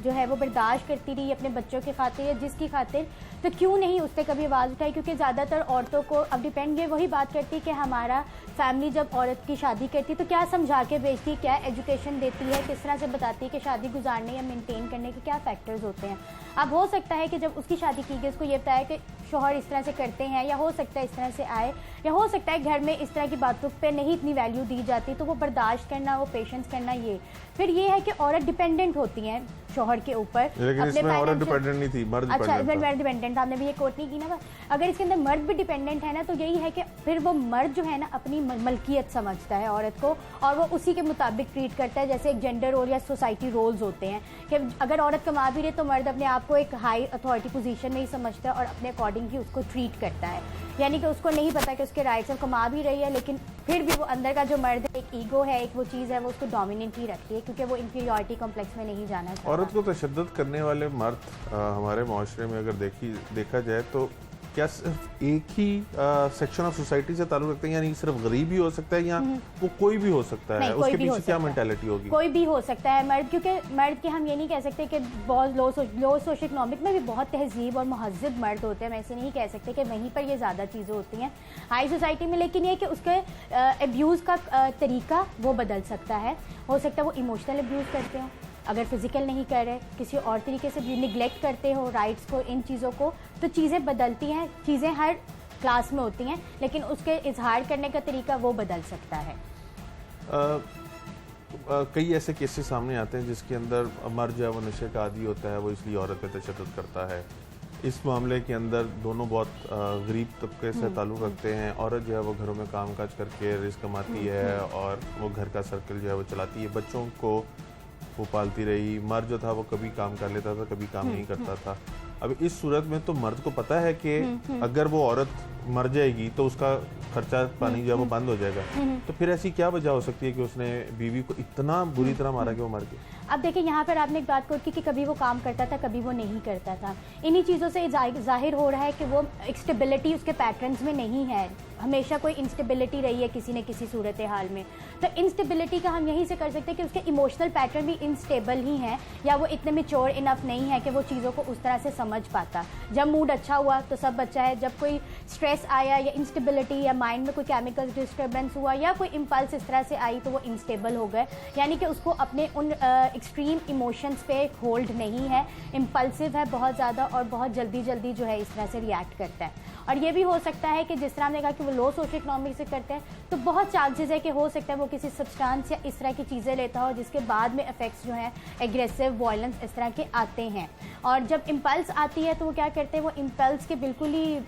[SPEAKER 10] जो है वो बर्दाश्त करती रही अपने बच्चों के खातिर या जिसकी खातिर, तो क्यों नहीं उसने कभी आवाज़ उठाई? क्योंकि ज़्यादातर औरतों को अब डिपेंड ये वही बात करती है कि हमारा फैमिली जब औरत की शादी करती है तो क्या समझा के भेजती है, क्या एजुकेशन देती है, किस तरह से बताती है कि शादी गुजारने या मेंटेन करने के क्या फैक्टर्स होते हैं। अब हो सकता है कि जब उसकी शादी की गई उसको ये बताया कि शौहर इस तरह से करते हैं, या हो सकता है इस तरह से आए, या हो सकता है घर में इस तरह की बातों पे नहीं इतनी वैल्यू दी जाती, तो वो बर्दाश्त करना, वो पेशेंस करना। ये फिर ये है कि औरत डिपेंडेंट होती हैं शौहर के ऊपर।
[SPEAKER 1] लेकिन इसमें औरत डिपेंडेंट नहीं थी, मर्द
[SPEAKER 10] अच्छा,
[SPEAKER 1] डिपेंडेंट
[SPEAKER 10] डिपेंडेंट आपने भी ये कोट नहीं की ना। अगर इसके अंदर मर्द भी डिपेंडेंट है ना तो यही है कि फिर वो मर्द जो है ना अपनी मलकियत समझता है औरत को और वो उसी के मुताबिक ट्रीट करता है। जैसे एक जेंडर रोल या सोसाइटी रोल्स होते हैं कि अगर औरत कमा भी रही तो मर्द अपने आप को एक हाई अथॉरिटी पोजीशन में ही समझता है और अपने अकॉर्डिंग ही उसको ट्रीट करता है। यानी कि उसको नहीं पता कि उसके राइट्स कमा भी रही है, लेकिन फिर भी वो अंदर का जो मर्द है, एक ईगो है, एक वो चीज़ है, वो उसको डोमिनेट ही रखती है क्योंकि वो इंफीरियरिटी कॉम्प्लेक्स में नहीं जाना चाहता।
[SPEAKER 1] औरत को तशद्दुद करने वाले मर्द हमारे माशरे में अगर देखा जाए तो क्या सिर्फ एक ही सेक्शन ऑफ सोसाइटी से ताल्लुक रखते हैं, यानी सिर्फ गरीब ही हो सकता है या वो कोई भी हो सकता है? उसके पीछे क्या मेंटालिटी होगी?
[SPEAKER 10] कोई भी हो सकता है मर्द, क्योंकि मर्द के हम ये नहीं कह सकते कि बहुत लो सोशो इकोनॉमिक में भी बहुत तहजीब और महज़्ज़ब मर्द होते हैं। हम ऐसे नहीं कह सकते कि वहीं पर ये ज़्यादा चीज़ें होती हैं हाई सोसाइटी में। लेकिन ये कि उसके अब्यूज़ का तरीका वो बदल सकता है। हो सकता है वो इमोशनल अब्यूज़ करते हो, अगर फिजिकल नहीं कर रहे, किसी और तरीके से भी निगलेक्ट करते हो राइट्स को, इन चीज़ों को, तो चीज़ें बदलती हैं। चीज़ें हर क्लास में होती हैं लेकिन उसके इजहार करने का तरीका वो बदल सकता है।
[SPEAKER 1] कई ऐसे केसेस सामने आते हैं जिसके अंदर मर्द जो है वो नशे का आदी होता है, वो इसलिए औरत पे तशद्दुद करता है। इस मामले के अंदर दोनों बहुत गरीब तबके से ताल्लुक़ रखते हैं। औरत जो है वो घरों में काम काज करके रिस्क कमाती है और वो घर का सर्कल जो है वो चलाती है, बच्चों को वो पालती रही। मर्द जो था वो कभी काम कर लेता था, कभी काम नहीं करता था। अब इस सूरत में तो मर्द को पता है कि अगर वो औरत मर जाएगी तो उसका खर्चा पानी जो है वो बंद हो जाएगा, तो फिर ऐसी क्या वजह हो सकती है कि उसने बीवी को इतना बुरी तरह मारा कि वो मर गई?
[SPEAKER 10] अब देखिए, यहाँ पर आपने एक बात कोट की कि कभी वो काम करता था, कभी वो नहीं करता था। इन्हीं चीज़ों से जाहिर हो रहा है कि वो एक स्टेबिलिटी उसके पैटर्न्स में नहीं है। हमेशा कोई इंस्टेबिलिटी रही है किसी न किसी सूरत हाल में, तो इंस्टेबिलिटी का हम यहीं से कर सकते हैं कि उसके इमोशनल पैटर्न भी इनस्टेबल ही हैं, या वो इतने मैच्योर इनफ नहीं है कि वो चीज़ों को उस तरह से समझ पाता। जब मूड अच्छा हुआ तो सब अच्छा है, जब कोई स्ट्रेस आया या इंस्टेबिलिटी या माइंड में कोई केमिकल डिस्टर्बेंस हुआ या कोई इम्पल्स इस तरह से आई तो वो इंस्टेबल हो गए, यानी कि उसको अपने उन एक्सट्रीम इमोशंस पे होल्ड नहीं है, इम्पल्सिव है बहुत ज़्यादा और बहुत जल्दी जल्दी जो है इस तरह से रिएक्ट करता है। और ये भी हो सकता है कि जिस तरह हमने कहा कि वो लो सोशो इकोनॉमिक से करते हैं, तो बहुत चांसेस है कि हो सकता है वो किसी सब्सटेंस या इस तरह की चीज़ें लेता हो जिसके बाद में इफेक्ट्स जो हैं एग्रेसिव वायलेंस इस तरह के आते हैं। और जब इम्पल्स आती है तो वो क्या करते हैं, वो इम्पल्स के बिल्कुल ही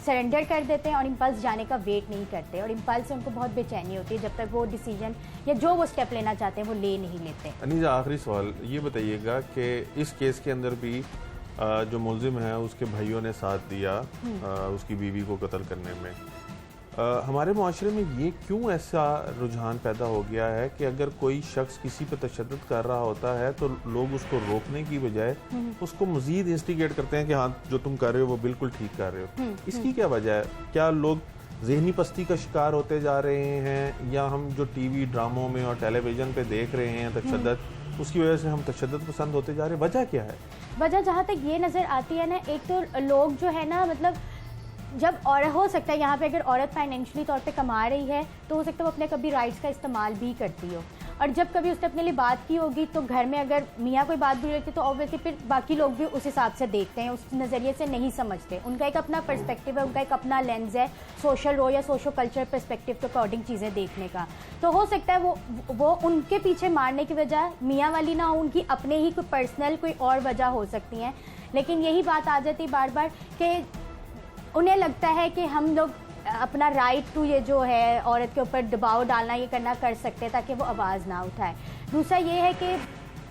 [SPEAKER 10] सरेंडर कर देते हैं और इम्पल्स जाने का वेट नहीं करते, और इम्पल्स से उनको बहुत बेचैनी होती है जब तक वो डिसीजन या जो वो स्टेप लेना चाहते हैं वो ले नहीं लेते।
[SPEAKER 1] अनीजा, आखिरी सवाल ये बताइएगा कि इस केस के अंदर भी जो मुलजिम है उसके भाइयों ने साथ दिया उसकी बीवी को कत्ल करने में, हमारे माशरे में ये क्यों ऐसा रुझान पैदा हो गया है कि अगर कोई शख्स किसी पे तशद्दुद कर रहा होता है तो लोग उसको रोकने की बजाय उसको मजीद इंस्टिगेट करते हैं कि हाँ जो तुम कर रहे हो वो बिल्कुल ठीक कर रहे हो। इसकी क्या वजह है? क्या लोग ज़हनी पस्ती का शिकार होते जा रहे हैं, या हम जो टीवी ड्रामों में और टेलीविज़न पे देख रहे हैं तशद्दुद, उसकी वजह से हम तशद्दुद पसंद होते जा रहे हैं? वजह क्या है?
[SPEAKER 10] वजह जहाँ तक ये नज़र आती है ना, एक तो लोग जो है ना, मतलब जब और हो सकता है यहाँ पे अगर औरत फाइनेंशियली तौर पे कमा रही है तो हो सकता है वो अपने कभी राइट्स का इस्तेमाल भी करती हो, और जब कभी उसने अपने लिए बात की होगी तो घर में अगर मियाँ कोई बात भी रहती तो ऑब्वियसली फिर बाकी लोग भी उस हिसाब से देखते हैं, उस नज़रिए से नहीं समझते। उनका एक अपना पर्सपेक्टिव है, उनका एक अपना लेंस है सोशल रो या सोशल कल्चर पर्सपेक्टिव के अकॉर्डिंग चीज़ें देखने का। तो हो सकता है वो उनके पीछे मारने की वजह मियाँ वाली ना हो, उनकी अपने ही कोई पर्सनल कोई और वजह हो सकती हैं। लेकिन यही बात आ जाती बार बार कि उन्हें लगता है कि हम लोग अपना राइट टू ये जो है औरत के ऊपर दबाव डालना ये करना कर सकते हैं ताकि वो आवाज़ ना उठाए। दूसरा ये है कि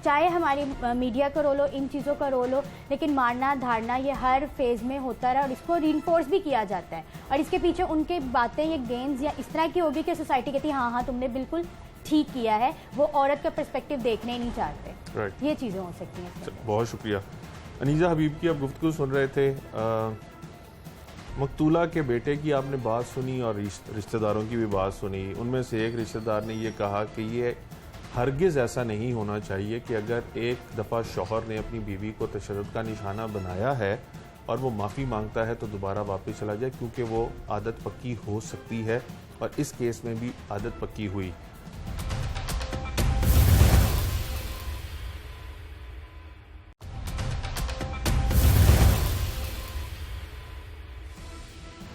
[SPEAKER 10] चाहे हमारी मीडिया का रोल हो, इन चीज़ों का रोल हो, लेकिन मारना धारना ये हर फेज़ में होता रहा और इसको रीइंफोर्स भी किया जाता है, और इसके पीछे उनके बातें ये गेम्स या इस तरह की होगी कि सोसाइटी कहती है हाँ हाँ तुमने बिल्कुल ठीक किया है, वो औरत का पर्सपेक्टिव देखने ही नहीं चाहते।
[SPEAKER 1] Right.
[SPEAKER 10] ये चीज़ें हो सकती हैं।
[SPEAKER 1] बहुत शुक्रिया। अनीजा हबीब की आप गुफ्तगू सुन रहे थे, मकतूला के बेटे की आपने बात सुनी और रिश्तेदारों की भी बात सुनी। उनमें से एक रिश्तेदार ने ये कहा कि ये हरगिज़ ऐसा नहीं होना चाहिए कि अगर एक दफ़ा शौहर ने अपनी बीवी को तशद्दुद का निशाना बनाया है और वो माफ़ी मांगता है तो दोबारा वापस चला जाए, क्योंकि वो आदत पक्की हो सकती है, और इस केस में भी आदत पक्की हुई।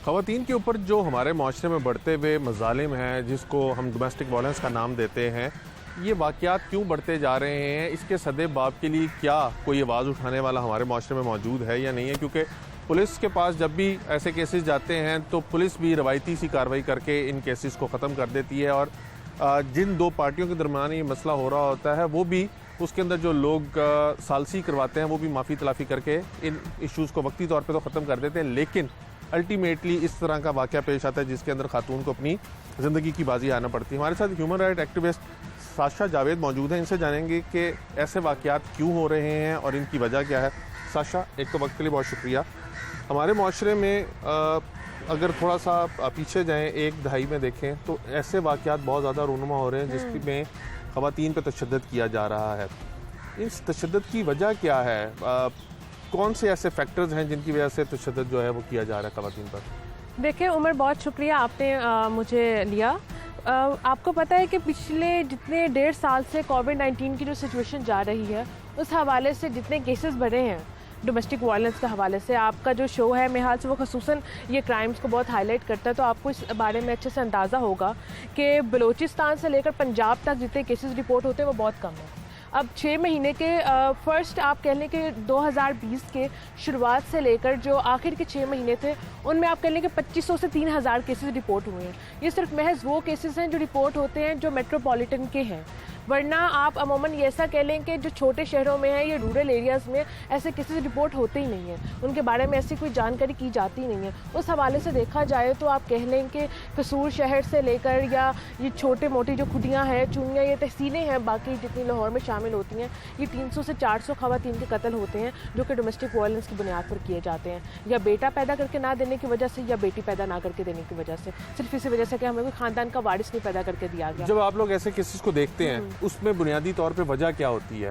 [SPEAKER 1] ख़वातीन के ऊपर जो हमारे माशरे में बढ़ते हुए मज़ालिम हैं, जिसको हम डोमेस्टिक वायलेंस का नाम देते हैं, ये वाक़यात क्यों बढ़ते जा रहे हैं? इसके सद्देबाब के लिए क्या कोई आवाज़ उठाने वाला हमारे माशरे में मौजूद है या नहीं है? क्योंकि पुलिस के पास जब भी ऐसे केसेस जाते हैं तो पुलिस भी रवायती सी कार्रवाई करके इन केसेस को ख़त्म कर देती है, और जिन दो पार्टियों के दरमियान ये मसला हो रहा होता है वो भी उसके अंदर जो लोग सालसी करवाते हैं वो भी माफ़ी तलाफ़ी करके इन इशूज़ को वक्ती तौर पर तो ख़त्म कर देते हैं, लेकिन अल्टीमेटली इस तरह का वाक़या पेश आता है जिसके अंदर खातून को अपनी ज़िंदगी की बाजी आना पड़ती है। हमारे साथ human right activist Sasha Javed मौजूद हैं, इनसे जानेंगे कि ऐसे वाक़यात क्यों हो रहे हैं और इनकी वजह क्या है। साशा, एक तो वक्त के लिए बहुत शुक्रिया। हमारे माशरे में अगर थोड़ा सा पीछे जाएँ, एक दहाई में देखें तो ऐसे वाक़यात बहुत ज़्यादा रूनुमा हो रहे हैं जिसमें ख़वातीन पर तशद्दुद किया जा रहा है। इस तशद्दुद की वजह क्या है? कौन से ऐसे फैक्टर्स हैं जिनकी वजह से तशद्दुद जो है वो किया जा रहा है ख़वातीन पर?
[SPEAKER 11] देखिए उमर, बहुत शुक्रिया आपने मुझे लिया। आपको पता है कि पिछले जितने 1.5 साल से कोविड-19 की जो सिचुएशन जा रही है उस हवाले से जितने केसेस बढ़े हैं डोमेस्टिक वायलेंस के हवाले से, आपका जो शो है मेरे हाल से वो खसूसन ये क्राइम्स को बहुत हाईलाइट करता है, तो आपको इस बारे में अच्छे से अंदाज़ा होगा कि बलूचिस्तान से लेकर पंजाब तक जितने केसेस रिपोर्ट होते हैं वो बहुत कम है। अब 6 महीने के फर्स्ट आप कह लें कि 2020 के शुरुआत से लेकर जो आखिर के 6 महीने थे उनमें आप कह लें कि 2500 से 3000 केसेस रिपोर्ट हुए हैं। ये सिर्फ महज वो केसेस हैं जो रिपोर्ट होते हैं जो मेट्रोपॉलिटन के हैं। वरना आप अमूमन ये ऐसा कह लें कि जो छोटे शहरों में है या रूरल एरियाज़ में ऐसे केसेस रिपोर्ट होते ही नहीं है, उनके बारे में ऐसी कोई जानकारी की जाती नहीं है। उस हवाले से देखा जाए तो आप कह लें कि कसूर शहर से लेकर या ये छोटे मोटी जो खुदियाँ हैं, चुनियाँ, ये तहसीलें हैं बाकी जितनी लाहौर में शामिल होती हैं, ये 300 से 400 ख़वातीन के कत्ल होते हैं जो कि डोमेस्टिक वायलेंस की बुनियाद पर किए जाते हैं, या बेटा पैदा करके ना देने की वजह से या बेटी पैदा ना करके देने की वजह से, सिर्फ इसी वजह से कि हमें कोई ख़ानदान का वारिस नहीं पैदा करके दिया गया।
[SPEAKER 1] जब आप लोग ऐसे केसेस को देखते हैं उसमें बुनियादी तौर पे वजह क्या होती है?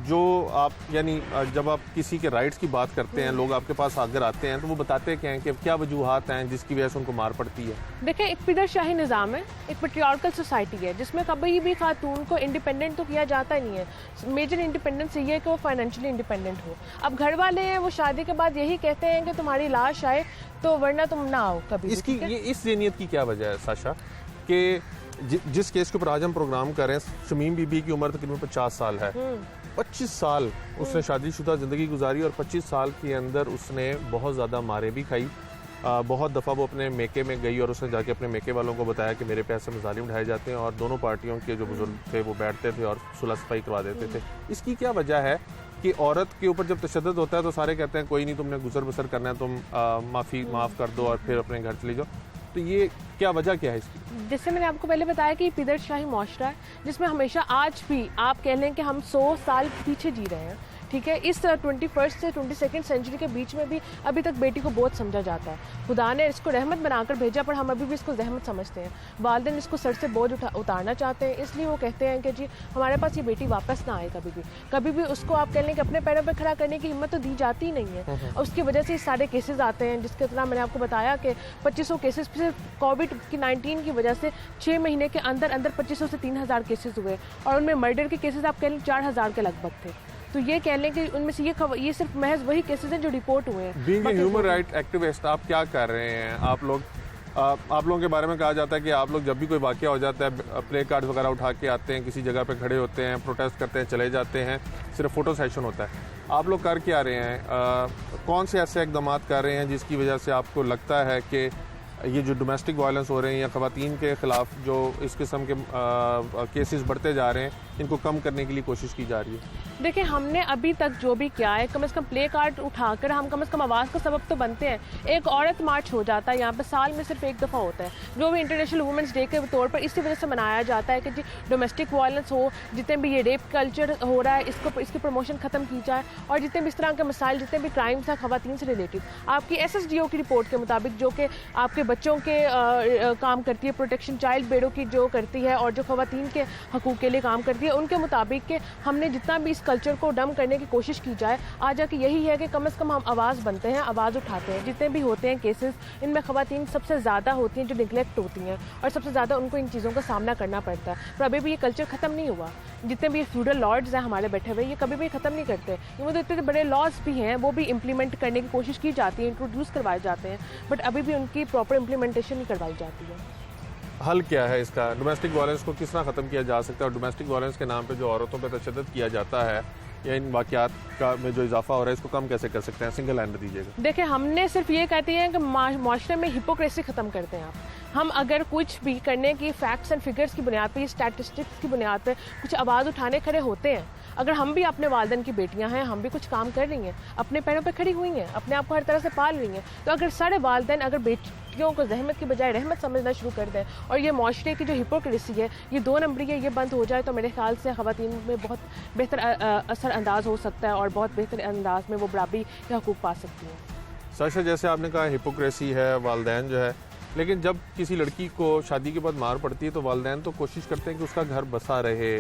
[SPEAKER 1] जो आप यानी जब आप किसी के राइट्स की बात करते हैं, लोग आपके पास अगर आते हैं तो वो बताते क्या हैं कि क्या वजूहात हैं जिसकी वजह से उनको मार पड़ती है?
[SPEAKER 11] देखिए, एक पिदरशाही निज़ाम है, एक पेट्रियार्कल सोसाइटी है जिसमें कभी भी खातून को इंडिपेंडेंट तो किया जाता ही नहीं है। मेजर इंडिपेंडेंस ये है कि वो फाइनेंशियली इंडिपेंडेंट हो। अब घर वाले हैं वो शादी के बाद यही कहते हैं कि तुम्हारी लाश आए तो वरना तुम ना आओ कभी।
[SPEAKER 1] इसकी ये इस ज़हनियत की क्या वजह है साशा कि जिस केस के ऊपर आज हम प्रोग्राम कर रहे हैं, शमीम बीबी की उम्र तकरीबन 50 साल है। 25 साल उसने शादीशुदा ज़िंदगी गुजारी और 25 साल के अंदर उसने बहुत ज़्यादा मारे भी खाई। बहुत दफ़ा वो अपने मेके में गई और उसने जाके अपने मेके वालों को बताया कि मेरे पे ऐसे मज़ालिम उठाए जाते हैं, और दोनों पार्टियों के जो बुजुर्ग थे वो बैठते थे और सुलह सफाई करवा देते थे। इसकी क्या वजह है कि औरत के ऊपर जब तशद्दुद होता है तो सारे कहते हैं कोई नहीं, तुमने गुजर बसर करना है, तुम माफ़ कर दो और फिर अपने घर चले जाओ। तो ये क्या वजह क्या है इसकी?
[SPEAKER 11] जैसे मैंने आपको पहले बताया कि पिदरशाही मुआशरा है जिसमें हमेशा आज भी आप कह लें कि हम 100 साल पीछे जी रहे हैं, ठीक है। इस 21st से 22nd सेंचुरी के बीच में भी अभी तक बेटी को बहुत समझा जाता है। खुदा ने इसको रहमत बनाकर भेजा पर हम अभी भी इसको जहमत समझते हैं। वालिदैन इसको सर से बोझ उतारना चाहते हैं, इसलिए वो कहते हैं कि जी हमारे पास ये बेटी वापस ना आए कभी भी उसको आप कह लें कि अपने पैरों पर खड़ा करने की हिम्मत तो दी जाती नहीं है। और उसकी वजह से सारे केसेस आते हैं, जिसके तरह मैंने आपको बताया कि 2500 केसेस सिर्फ कोविड-19 की वजह से 6 महीने के अंदर 2500 से 3000 केसेस हुए, और उनमें मर्डर के केसेस आप कह लें 4000 के लगभग थे। तो ये कह लें कि उनमें से ये सिर्फ महज वही केसेस हैं जो रिपोर्ट हुए हैं।
[SPEAKER 1] Being a human right activist आप क्या कर रहे हैं? आप लोगों के बारे में कहा जाता है कि आप लोग जब भी कोई वाकया हो जाता है प्ले कार्ड वगैरह उठा के आते हैं, किसी जगह पे खड़े होते हैं, प्रोटेस्ट करते हैं, चले जाते हैं, सिर्फ फोटो सेशन होता है। आप लोग कर क्या रहे हैं? कौन से ऐसे इक़दाम कर रहे हैं जिसकी वजह से आपको लगता है कि ये जो डोमेस्टिक वायलेंस हो रहे हैं या ख़वातीन के ख़िलाफ़ जो इस किस्म के केसेस बढ़ते जा रहे हैं, इनको कम करने के लिए कोशिश की जा रही है?
[SPEAKER 11] देखिए, हमने अभी तक जो भी किया है, कम से कम प्ले कार्ड उठाकर हम कम से कम आवाज़ का सबब तो बनते हैं। एक औरत मार्च हो जाता है यहाँ पर, साल में सिर्फ एक दफ़ा होता है, जो भी इंटरनेशनल वुमेंस डे के तौर पर इसी वजह से मनाया जाता है कि जी डोमेस्टिक वायलेंस हो, जितने भी ये रेप कल्चर हो रहा है इसकी प्रमोशन ख़त्म की जाए, और जितने भी इस तरह के मसाइल, जितने भी क्राइम्स हैं ख़वातीन से रिलेटेड। आपकी SSDO की रिपोर्ट के मुताबिक, जो कि आपके बच्चों के काम करती है, प्रोटेक्शन चाइल्ड बेडो की जो करती है और जो ख़वातीन के हकूक़ के लिए काम करती है, उनके मुताबिक कि हमने जितना भी इस कल्चर को डम करने की कोशिश की जाए, आज जाके यही है कि कम से कम हम आवाज़ बनते हैं, आवाज़ उठाते हैं। जितने भी होते हैं केसेस, इनमें ख़वातीन सबसे ज़्यादा होती हैं जो निगलेक्ट होती हैं, और सबसे ज़्यादा उनको इन चीज़ों का सामना करना पड़ता है। पर अभी भी ये कल्चर ख़त्म नहीं हुआ। जितने भी फ्यूडल लॉर्ड्स हैं हमारे बैठे हुए, ये कभी भी ख़त्म नहीं करते। ये तो इतने बड़े लॉज भी हैं, वो भी इम्प्लीमेंट करने की कोशिश की जाती है, इंट्रोड्यूस करवाए जाते हैं, बट अभी भी उनकी प्रॉपर इम्प्लीमेंटेशन नहीं करवाई जाती है।
[SPEAKER 1] हल क्या है इसका? डोमेस्टिक वायलेंस को किस तरह ख़त्म किया जा सकता है? और डोमेस्टिक वायलेंस के नाम पे जो औरतों पे तशद्दुद किया जाता है या इन वाक़यात का में जो इजाफा हो रहा है, इसको कम कैसे कर सकते हैं? सिंगल लाइन दीजिएगा।
[SPEAKER 11] देखिए, हमने सिर्फ ये कहते हैं कि माशरे में हिपोक्रेसी ख़त्म करते हैं हम अगर कुछ भी करने की फैक्ट्स एंड फिगर्स की बुनियाद पर, स्टैटिस्टिक्स की बुनियाद पर कुछ आवाज़ उठाने खड़े होते हैं। अगर हम भी अपने वालिदैन की बेटियां हैं, हम भी कुछ काम कर रही हैं, अपने पैरों पे खड़ी हुई हैं, अपने आप को हर तरह से पाल रही हैं, तो अगर सारे वालिदैन अगर बेटियों को जहमत की बजाय रहमत समझना शुरू कर दें, और ये माशरे की जो हिपोक्रेसी है, ये 2 नंबरी है, ये बंद हो जाए, तो मेरे ख्याल से ख़वातीन में बहुत बेहतर असर अंदाज हो सकता है और बहुत बेहतर अंदाज में वो बराबरी के हकूक़ पा सकती हैं।
[SPEAKER 1] साशा, जैसे आपने कहा हिपोक्रेसी है, वालिदैन जो है, लेकिन जब किसी लड़की को शादी के बाद मार पड़ती है तो वालिदैन तो कोशिश करते हैं कि उसका घर बसा रहे,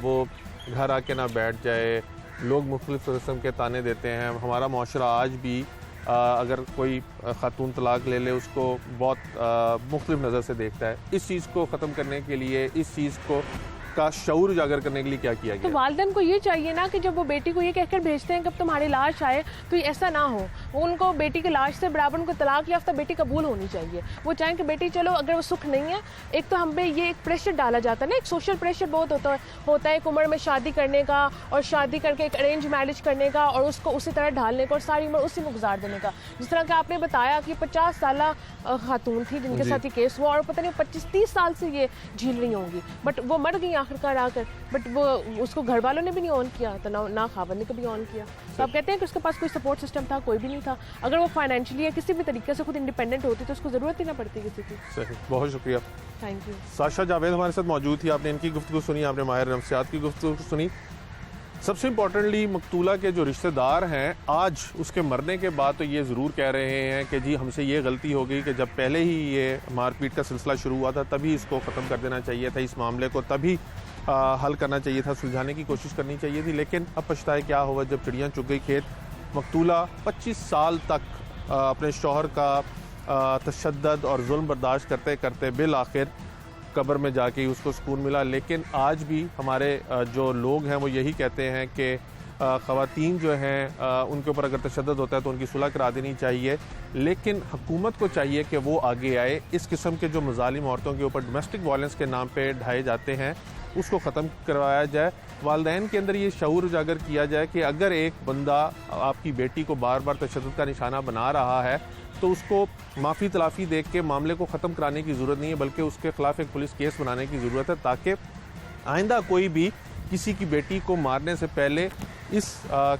[SPEAKER 1] वो घर आके ना बैठ जाए। लोग मुख्तलिफ किस्म के ताने देते हैं। हमारा माशरा आज भी अगर कोई खातून तलाक ले ले उसको बहुत मुख्तलिफ नज़र से देखता है। इस चीज़ को ख़त्म करने के लिए, इस चीज़ को का शऊर उजागर करने के लिए क्या किया
[SPEAKER 11] तो
[SPEAKER 1] गया?
[SPEAKER 11] वालिदैन को ये चाहिए ना कि जब वो बेटी को ये कहकर भेजते हैं कि अब तुम्हारी लाश आए, तो ये ऐसा ना हो। उनको बेटी की लाश से बराबर उनको तलाक याफ्ता बेटी कबूल होनी चाहिए। वो चाहें कि बेटी चलो, अगर वो सुख नहीं है, एक तो हम पे ये एक प्रेशर डाला जाता है ना, एक सोशल प्रेशर बहुत होता है एक उम्र में शादी करने का, और शादी करके एक अरेंज मैरिज करने का, और उसको उसी तरह ढालने का, और सारी उम्र उसी में गुजार देने का। जिस तरह कि आपने बताया कि 50 साल खातून थी जिनके साथ ये केस हुआ, और पता नहीं 25-30 साल से ये झील रही होंगी, बट वो मर गई आखिरकार आकर। बट वो उसको घर वालों ने भी नहीं ऑन किया, तो ना खावंद ने कभी ऑन किया। तो आप कहते हैं कि उसके पास कोई सपोर्ट सिस्टम था, कोई भी नहीं था। अगर वो फाइनेंशियली या किसी भी तरीके से खुद इंडिपेंडेंट होती तो उसको ज़रूरत ही ना पड़ती किसी की।
[SPEAKER 1] सही, बहुत शुक्रिया।
[SPEAKER 11] Thank you.
[SPEAKER 1] साशा जावेद हमारे साथ मौजूद थी, आपने इनकी गुफ्तगू सुनी, आपने माहिर नफ्सियात की गुफ्तगू सुनी। सबसे इम्पोर्टेंटली मकतूला के जो रिश्तेदार हैं, आज उसके मरने के बाद तो ये ज़रूर कह रहे हैं कि जी हमसे ये गलती हो गई कि जब पहले ही ये मारपीट का सिलसिला शुरू हुआ था तभी इसको ख़त्म कर देना चाहिए था, इस मामले को तभी हल करना चाहिए था, सुलझाने की कोशिश करनी चाहिए थी। लेकिन अब पछताए क्या हुआ जब चिड़ियाँ चुग गई खेत। मकतूला 25 साल तक अपने शौहर का तशद्दुद और जुल्म बर्दाश्त करते करते बिल आखिर कब्र में जाके ही उसको सुकून मिला। लेकिन आज भी हमारे जो लोग हैं वो यही कहते हैं कि ख़वातीन जो हैं उनके ऊपर अगर तशद्दुद होता है तो उनकी सुलह करा देनी चाहिए। लेकिन हुकूमत को चाहिए कि वो आगे आए, इस किस्म के जो मज़ालिम औरतों के ऊपर डोमेस्टिक वायलेंस के नाम पे ढाए जाते हैं उसको ख़त्म करवाया जाए। वालिदैन के अंदर ये शऊर उजागर किया जाए कि अगर एक बंदा आपकी बेटी को बार बार तशद्दुद का निशाना बना रहा है तो उसको माफ़ी तलाफ़ी देख के मामले को ख़त्म कराने की ज़रूरत नहीं है, बल्कि उसके ख़िलाफ़ एक पुलिस केस बनाने की ज़रूरत है, ताकि आइंदा कोई भी किसी की बेटी को मारने से पहले इस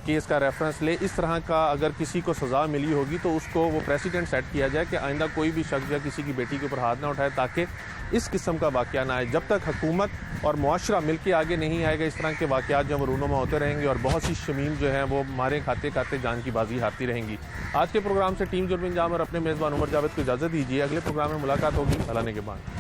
[SPEAKER 1] केस का रेफरेंस ले। इस तरह का अगर किसी को सज़ा मिली होगी तो उसको वो प्रेसिडेंट सेट किया जाए कि आइंदा कोई भी शख्स या किसी की बेटी के ऊपर हाथ ना उठाए, ताकि इस किस्म का वाक़या ना आए। जब तक हुकूमत और मुआशरा मिल के आगे नहीं आएगा, इस तरह के वाक़यात जो रूनुमा होते रहेंगे और बहुत सी शमीम जो हैं वो मारे खाते खाते जान की बाजी हारती रहेंगी। आज के प्रोग्राम से टीम जुर्म इंजाम और अपने मेज़बान उमर जावेद को इजाज़त दीजिए। अगले प्रोग्राम में मुलाकात होगी अल्लाह ने के बाद।